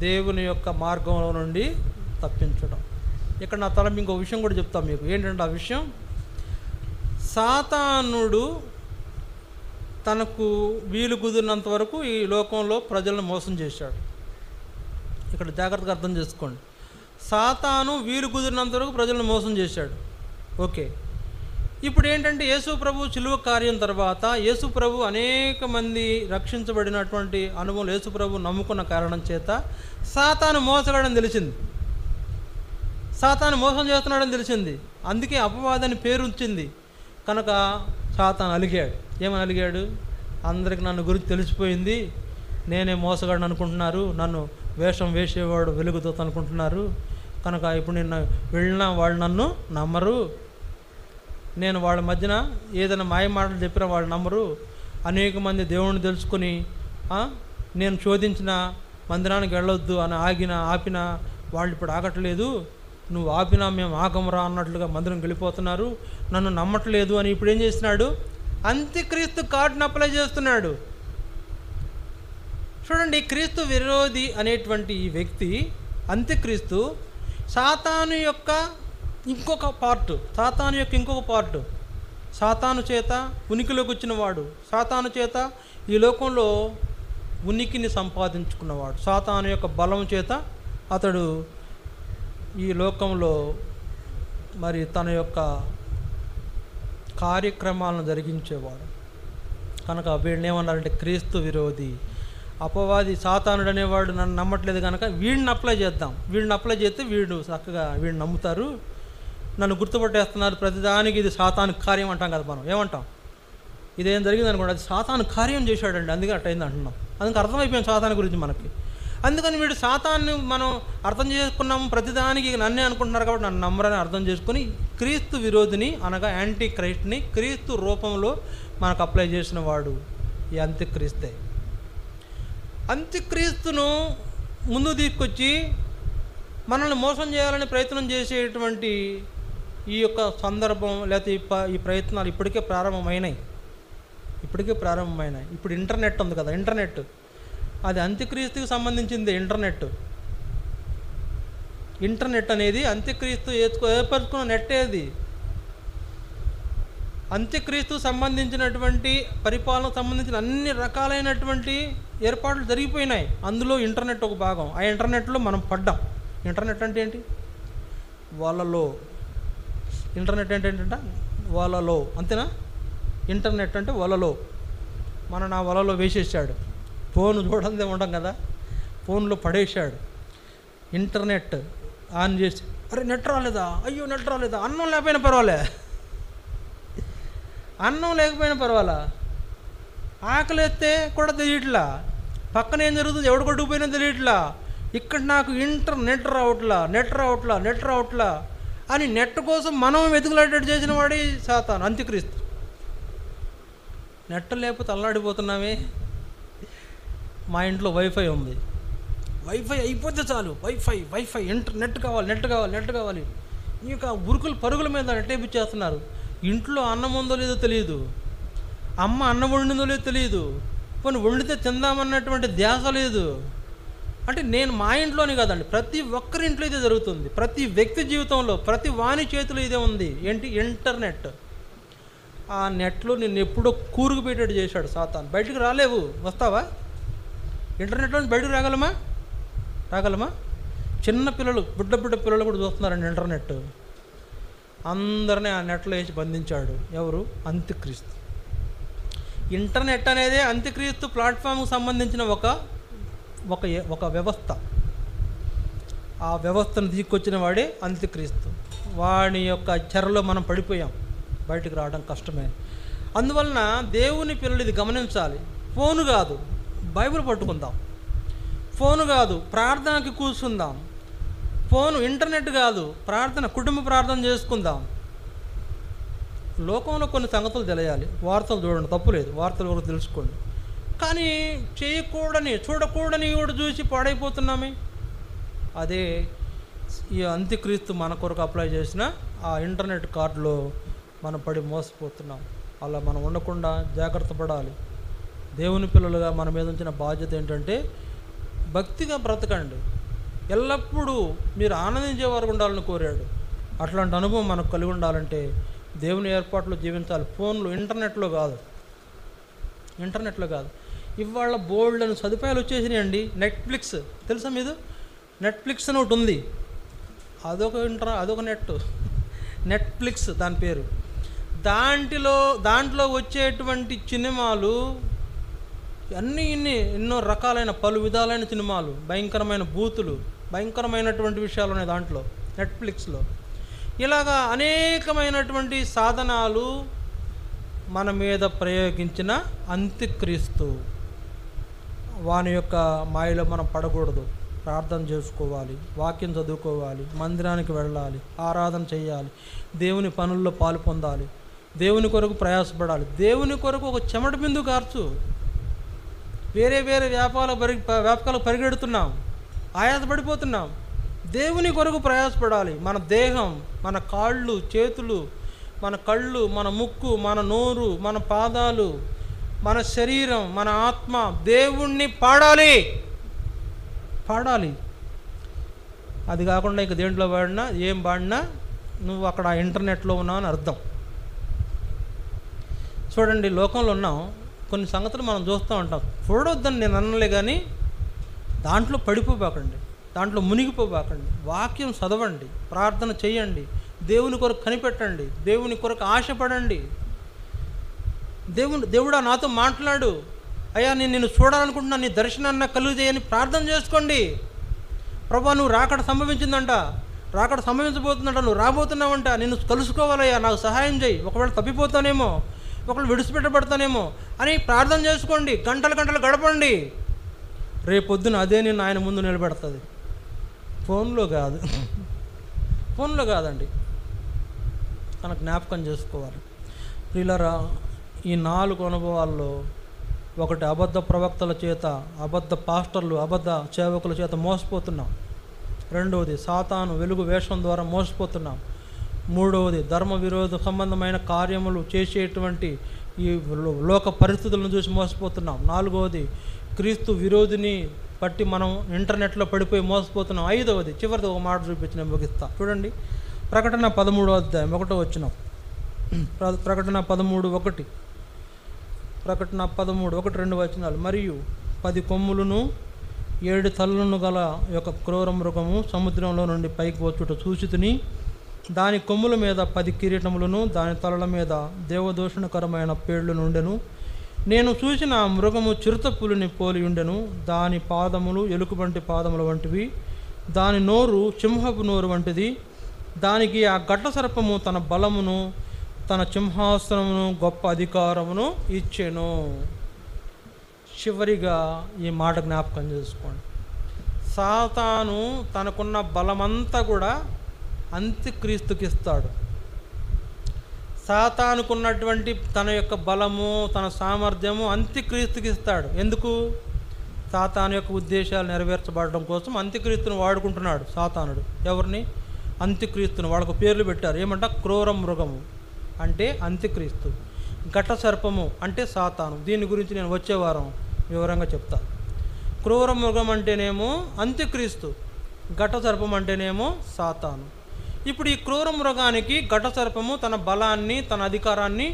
దేవుని యొక్క మార్గంలో నుండి తప్పించడం. ఇక్కడ నా తల ఇంకో విషయం కూడా చెప్తాను మీకు. ఏంటంటే ఆ విషయం, సాతానుడు తనకు వీలు కుదిరినంత వరకు ఈ లోకంలో ప్రజలను మోసం చేశాడు. ఇక్కడ జాగ్రత్తగా అర్థం చేసుకోండి. సాతాను వీలు కుదిరినంత వరకు ప్రజలను మోసం చేశాడు. ఓకే, ఇప్పుడు ఏంటంటే యేసు ప్రభు శిలువ కార్యం తర్వాత యేసు ప్రభు అనేక మంది రక్షించబడినటువంటి అనుభవం యేసు ప్రభు నమ్ముకున్న కారణం చేత సాతాను మోసగాడని తెలిసింది, సాతాను మోసం చేస్తున్నాడని తెలిసింది. అందుకే అపవాదని పేరు వచ్చింది. కనుక సాతాను అలిగాడు. ఏమని అలిగాడు? అందరికి నన్ను గురించి తెలిసిపోయింది, నేనే మోసగాడని అనుకుంటున్నారు, నన్ను వేషం వేసేవాడు వెలుగుదూత అనుకుంటున్నారు, కనుక ఇప్పుడు నిన్న వెళ్ళినా వాళ్ళు నన్ను నమ్మరు, నేను వాళ్ళ మధ్యన ఏదైనా మాయ మాటలు చెప్పినా వాళ్ళు నమ్మరు, అనేక మంది దేవుణ్ణి తెలుసుకొని నేను శోధించిన మందిరానికి వెళ్ళొద్దు అని ఆపినా వాళ్ళు ఇప్పుడు ఆగట్లేదు, నువ్వు ఆపినా మేము ఆగమరా అన్నట్లుగా మందిరం వెళ్ళిపోతున్నారు, నన్ను నమ్మట్లేదు అని ఇప్పుడు ఏం చేస్తున్నాడు? అంత్యక్రీస్తు కార్డును అప్లై చేస్తున్నాడు. చూడండి, క్రీస్తు విరోధి అనేటువంటి ఈ వ్యక్తి అంత్యక్రీస్తు సాతాను యొక్క ఇంకొక పార్టు, సాతాను చేత ఉనికిలోకి వచ్చినవాడు, సాతాను చేత ఈ లోకంలో ఉనికిని సంపాదించుకున్నవాడు, సాతాను యొక్క బలం చేత అతడు ఈ లోకంలో మరి తన యొక్క కార్యక్రమాలను జరిగించేవాడు. కనుక వీడిని ఏమన్నారంటే క్రీస్తు విరోధి, అపవాది సాతానుడు అనేవాడు నన్ను నమ్మట్లేదు కనుక వీడిని అప్లై చేద్దాం, వీడిని అప్లై చేస్తే వీడు చక్కగా వీడిని నమ్ముతారు, నన్ను గుర్తుపట్టేస్తున్నారు, ప్రతిదానికి ఇది సాతాను కార్యం అంటాం కదా మనం, ఏమంటాం? ఇదేం జరిగింది అనుకోండి, అది సాతాను కార్యం చేశాడండి, అందుకే అట్టయింది అంటున్నాం. అందుకే అర్థమైపోయింది సాతాను గురించి మనకి. అందుకని వీడు సాతాన్ని మనం అర్థం చేసుకున్నాము, ప్రతిదానికి నన్నే అనుకుంటున్నారు కాబట్టి నన్ను నమ్మరని అర్థం చేసుకుని క్రీస్తు విరోధిని అనగా యాంటీ క్రైస్ట్ని క్రీస్తు రూపంలో మనకు అప్లై చేసిన వాడు ఈ అంత్యక్రీస్తే. అంత్యక్రీస్తును ముందు తీసుకొచ్చి మనల్ని మోసం చేయాలని ప్రయత్నం చేసేటువంటి ఈ యొక్క సందర్భం లేకపోతే ఈ ప్రయత్నాలు ఇప్పటికే ప్రారంభమైనాయి. ఇప్పుడు ఇంటర్నెట్ ఉంది కదా, ఇంటర్నెట్ అది అంత్యక్రీస్తుకి సంబంధించింది. ఇంటర్నెట్ అనేది అంత్యక్రీస్తు ఏర్పరచుకున్న నెట్. అది అంత్యక్రీస్తు సంబంధించినటువంటి పరిపాలనకు సంబంధించిన అన్ని రకాలైనటువంటి ఏర్పాట్లు జరిగిపోయినాయి. అందులో ఇంటర్నెట్ ఒక భాగం. ఆ ఇంటర్నెట్లో మనం పడ్డాం. ఇంటర్నెట్ అంటే ఏంటి? వాళ్ళలో. ఇంటర్నెట్ అంటే ఏంటంటే వాళ్ళలో, అంతేనా? ఇంటర్నెట్ అంటే వలలో. మన వలలో వేసేసాడు. ఫోన్ చూడందే ఉంటాం కదా, ఫోన్లో పడేసాడు. ఇంటర్నెట్ ఆన్ చేసి, అరే నెట్ రాలేదా, అయ్యో నెట్ రాలేదా, అన్నం లేకపోయినా పర్వాలా, ఆకలిస్తే కూడా తెలియట్లా, పక్కన ఏం జరుగుతుంది ఎవడు కొట్టుకుపోయినా తెలియట్లా, ఇక్కడ నాకు నెట్ రావట్లా అని నెట్ కోసం మనం వెతుకులాడేటట్టు చేసిన వాడి సాతాను, అంత్యక్రీస్తు. నెట్ లేకపోతే అల్లాడిపోతున్నామే. మా ఇంట్లో వైఫై ఉంది, వైఫై అయిపోతే చాలు, వైఫై నెట్ కావాలి. ఇంకా ఉరుకులు పరుగుల మీద నెట్ వేయించేస్తున్నారు. ఇంట్లో అన్నం ఉందో లేదో తెలియదు, అమ్మ అన్నం వండిందో లేదో తెలియదు, పోనీ వండితే తిందామన్నటువంటి ధ్యాస లేదు. అంటే నేను మా ఇంట్లోనే కాదండి, ప్రతి ఒక్కరి ఇంట్లో ఇదే జరుగుతుంది. ప్రతి వ్యక్తి జీవితంలో ప్రతి వాణి చేతిలో ఇదే ఉంది. ఏంటి? ఇంటర్నెట్. ఆ నెట్లో నిన్ను ఎప్పుడో కూరుకు పెట్టేట్టు చేశాడు సాతాను. బయటకు రాలేవు, వస్తావా? ఇంటర్నెట్లో బయటకు రాగలమా? చిన్న పిల్లలు, బుడ్డ పిల్లలు కూడా చూస్తున్నారండి ఇంటర్నెట్. అందరినీ ఆ నెట్లో వేసి బంధించాడు. ఎవరు? అంత్యక్రీస్తు. ఇంటర్నెట్ అనేది అంత్యక్రీస్తు ప్లాట్ఫామ్కి సంబంధించిన ఒక వ్యవస్థ. ఆ వ్యవస్థను తీసుకొచ్చిన వాడే అంత్యక్రీస్తు. వాడి యొక్క చెరలో మనం పడిపోయాం, బయటికి రావడం కష్టమే. అందువలన దేవుని పిల్లలు ఇది గమనించాలి. ఫోను కాదు, బైబిల్ పట్టుకుందాం. ఫోను కాదు, ప్రార్థనకి కూర్చుందాం. ఫోను, ఇంటర్నెట్ కాదు, ప్రార్థన, కుటుంబ ప్రార్థన చేసుకుందాం. లోకంలో కొన్ని సంగతులు తెలియాలి, వార్తలు చూడండి, తప్పులేదు, వార్తలు కూడా తెలుసుకోండి. కానీ చూడకూడని కూడా చూసి పాడైపోతున్నామే. అదే ఈ అంత్యక్రీస్తు మన కొరకు అప్లై చేసిన ఆ ఇంటర్నెట్ కార్డులో మనం పడి మోసపోతున్నాం. అలా మనం ఉండకుండా జాగ్రత్త పడాలి. దేవుని పిల్లలుగా మన మీద ఉంచిన బాధ్యత ఏంటంటే భక్తిగా బ్రతకండి. ఎల్లప్పుడూ మీరు ఆనందించే వారు ఉండాలని కోరాడు. అట్లాంటి అనుభవం మనకు కలిగి ఉండాలంటే దేవుని ఏర్పాట్లు జీవించాలి. ఫోన్లో, ఇంటర్నెట్లో కాదు. ఇవాళ బోల్డ్ అని సదుపాయాలు వచ్చేసినాయండి. నెట్ఫ్లిక్స్ తెలుసా మీరు? నెట్ఫ్లిక్స్ అని ఒకటి ఉంది, అదొక నెట్. నెట్ఫ్లిక్స్ దాని పేరు. దాంట్లో వచ్చేటువంటి సినిమాలు ఎన్నో రకాలైన పలు విధాలైన సినిమాలు, భయంకరమైన బూతులు, భయంకరమైనటువంటి విషయాలు ఉన్నాయి దాంట్లో, నెట్ఫ్లిక్స్లో. ఇలాగా అనేకమైనటువంటి సాధనాలు మన మీద ప్రయోగించిన అంత్యక్రీస్తు. వాని యొక్క మాయలో మనం పడకూడదు. ప్రార్థన చేసుకోవాలి, వాక్యం చదువుకోవాలి, మందిరానికి వెళ్ళాలి, ఆరాధన చేయాలి, దేవుని పనుల్లో పాలు పొందాలి, దేవుని కొరకు ప్రయాసపడాలి. దేవుని కొరకు ఒక చెమట బిందు కార్చు. వేరే వ్యాపకాలకు పరిగెడుతున్నాం, ఆయాసపడిపోతున్నాం. దేవుని కొరకు ప్రయాసపడాలి. మన దేహం, మన కాళ్ళు, చేతులు, మన కళ్ళు, మన ముక్కు, మన నోరు, మన పాదాలు, మన శరీరం, మన ఆత్మ దేవుణ్ణి పాడాలి. అది కాకుండా ఇక దేంట్లో పాడినా, ఏం పాడినా నువ్వు అక్కడ ఇంటర్నెట్లో ఉన్నావు అని అర్థం. చూడండి, లోకంలో ఉన్నాం, కొన్ని సంగతులు మనం చూస్తూ ఉంటాం. చూడొద్దని నేను అనలే, కానీ దాంట్లో పడిపోబాకండి, దాంట్లో మునిగిపోబాకండి. వాక్యం చదవండి, ప్రార్థన చేయండి, దేవుని కొరకు కనిపెట్టండి, దేవుని కొరకు ఆశపడండి. దేవుడా నాతో మాట్లాడు, అయ్యా నేను నిన్ను చూడాలనుకుంటున్నాను, నీ దర్శనాన్ని నాకు కలుగు చేయని ప్రార్థన చేసుకోండి. ప్రభా నువ్వు రాకడ సంభవించిందంట, రాకడ సంభవించబోతుందంట, నువ్వు రాబోతున్నావంట, నిన్ను కలుసుకోవాలయ్యా, నాకు సహాయం చేయి, ఒకవేళ తప్పిపోతానేమో, ఒకవేళ విడిచిపెట్టబడతానేమో అని ప్రార్థన చేసుకోండి. గంటలు గడపండి. రేపొద్దున అదే నేను ఆయన ముందు నిలబెడుతుంది. ఫోన్లో కాదండి, తన జ్ఞాపకం చేసుకోవాలి. ప్రియులారా, ఈ 4 అనుభవాల్లో ఒకటి, అబద్ధ ప్రవక్తల చేత, అబద్ధ పాస్టర్లు, అబద్ధ సేవకుల చేత మోసపోతున్నాం. రెండవది, సాతాను వెలుగు వేషం ద్వారా మోసపోతున్నాం. మూడవది, ధర్మ విరోధ సంబంధమైన కార్యములు చేసేటువంటి ఈ లోక పరిస్థితులను చూసి మోసపోతున్నాం. నాలుగవది, క్రీస్తు విరోధిని బట్టి మనం ఇంటర్నెట్లో పడిపోయి మోసపోతున్నాం. ఐదవది, చివరిది ఒక మాట చూపించి నేను ముగిస్తా. చూడండి, ప్రకటన 13వ అధ్యాయం 1వ వచనం. ప్రకటన 13:1, ప్రకటన 13:1-2 వచనాలు. మరియు 10 కొమ్ములను 7 తలలను గల యొక్క క్రూర మృగము సముద్రంలో నుండి పైకి వచ్చుట చూసితిని. దాని కొమ్ముల మీద 10 కిరీటములను, దాని తలల మీద దేవదూషణకరమైన పేర్లు నుండెను. నేను చూసిన ఆ మృగము చిరుతపులిని పోలి ఉండెను. దాని పాదములు ఎలుకబంటి పాదముల వంటివి, దాని నోరు సింహపు నోరు వంటిది. దానికి ఆ ఘట సర్పము తన బలమును, తన సింహాసనమును, గొప్ప అధికారమును ఇచ్చెను. చివరిగా ఈ మాట జ్ఞాపకం చేసుకోండి. సాతాను తనకున్న బలమంతా కూడా అంత్యక్రీస్తుకి ఇస్తాడు. సాతానుకున్నటువంటి తన యొక్క బలము, తన సామర్థ్యము అంత్యక్రీస్తుకి ఇస్తాడు. ఎందుకు? సాతాను యొక్క ఉద్దేశాలు నెరవేర్చబడడం కోసం అంత్యక్రీస్తును వాడుకుంటున్నాడు సాతానుడు. ఎవరిని? అంత్యక్రీస్తును. వాళ్ళకు పేర్లు పెట్టారు. ఏమంట? క్రూర మృగము అంటే అంత్యక్రీస్తు, ఘట సర్పము అంటే సాతాను. దీని గురించి నేను వచ్చే వారం వివరంగా చెప్తా. క్రూర మృగం అంటేనేమో అంత్యక్రీస్తు, ఘట సర్పం అంటేనేమో సాతాను. ఇప్పుడు ఈ క్రూర మృగానికి ఘట సర్పము తన బలాన్ని, తన అధికారాన్ని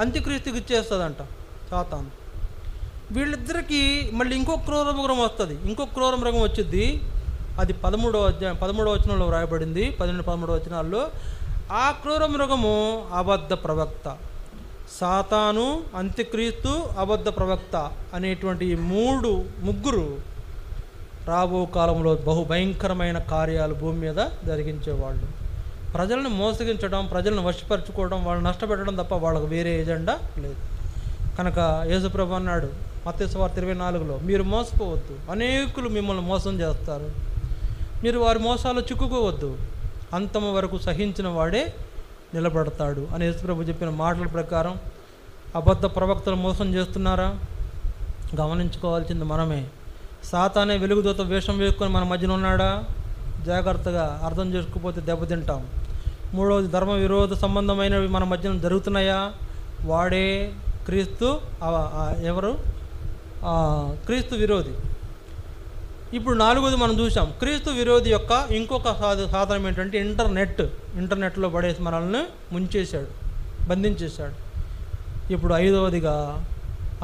అంత్యక్రీస్తుకి ఇచ్చేస్తుందంట సాతాను. వీళ్ళిద్దరికీ మళ్ళీ ఇంకో క్రూర మృగం వస్తుంది. ఇంకో క్రూర మృగం వచ్చింది. అది 13వ అధ్యాయం 13వ వచనంలో వ్రాయబడింది. 12-13 వచనాల్లో ఆ క్రూర మృగము అబద్ధ ప్రవక్త. సాతాను, అంత్యక్రీస్తు, అబద్ధ ప్రవక్త అనేటువంటి ఈ ముగ్గురు రాబో కాలంలో బహుభయంకరమైన కార్యాలు భూమి మీద జరిగించేవాళ్ళు. ప్రజలను మోసగించడం, ప్రజలను వశపరచుకోవడం, వాళ్ళని నష్టపెట్టడం తప్ప వాళ్ళకు వేరే ఎజెండా లేదు. కనుక యేసుప్రభు అన్నాడు మత్తయి సువార్త 24లో, మీరు మోసపోవద్దు, అనేకులు మిమ్మల్ని మోసం చేస్తారు, మీరు వారి మోసాలు చిక్కుకోవద్దు, అంతము వరకు సహించిన వాడే నిలబడతాడు అని యేసుప్రభు చెప్పిన మాటల ప్రకారం అబద్ధ ప్రవక్తలు మోసం చేస్తున్నారా? గమనించుకోవాల్సింది మనమే. సాతానే వెలుగుదూత వేషం వేసుకొని మన మధ్యన ఉన్నాడా? జాగ్రత్తగా అర్థం చేసుకోకపోతే దెబ్బతింటాం. మూడవది, ధర్మ విరోధ సంబంధమైనవి మన మధ్యన జరుగుతున్నాయా? వాడే క్రీస్తు. ఎవరు? క్రీస్తు విరోధి. ఇప్పుడు 4వది మనం చూసాం. క్రీస్తు విరోధి యొక్క ఇంకొక సాధనం ఏంటంటే ఇంటర్నెట్లో పడేసి మనల్ని ముంచేశాడు, బంధించేశాడు. ఇప్పుడు 5వదిగా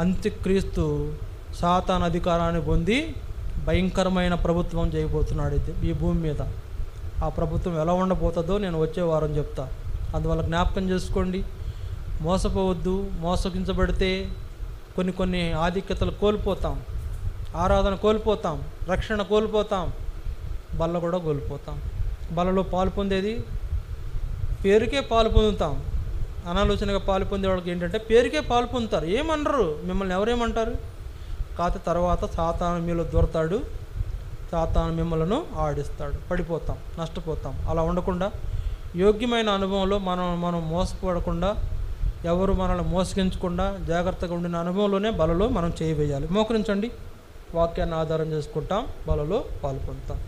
అంత్యక్రీస్తు సాతాను అధికారాన్ని పొంది భయంకరమైన ప్రభుత్వం చేయబోతున్నాడు ఈ భూమి మీద. ఆ ప్రభుత్వం ఎలా ఉండబోతుందో నేను వచ్చే వారం చెప్తా. అందువల్ల జ్ఞాపకం చేసుకోండి. మోసపోవద్దు. మోసగించబడితే కొన్ని ఆధిక్యతలు కోల్పోతాం, ఆరాధన కోల్పోతాం, రక్షణ కోల్పోతాం, బల్ల కూడా కోల్పోతాం. బలలో పాలు పొందేది పేరుకే పాలు పొందుతాం. అనాలోచనగా పాలు పొందే వాళ్ళకి ఏంటంటే పేరుకే పాలు పొందుతారు, ఏమనరు, మిమ్మల్ని ఎవరేమంటారు. కాకపోతే తర్వాత సాతాను మీలో దొరతాడు, సాతాను మిమ్మల్ని ఆడిస్తాడు, పడిపోతాం, నష్టపోతాం. అలా ఉండకుండా యోగ్యమైన అనుభవంలో మనం మోసపోడకుండా, ఎవరు మనల్ని మోసగించకుండా జాగ్రత్తగా ఉండిన అనుభవంలోనే బలలో మనం చేయవేయాలి. మోకరించండి, వాక్యాన్ని ఆధారం చేసుకుంటాం, బలలో పాల్పొందుతాం.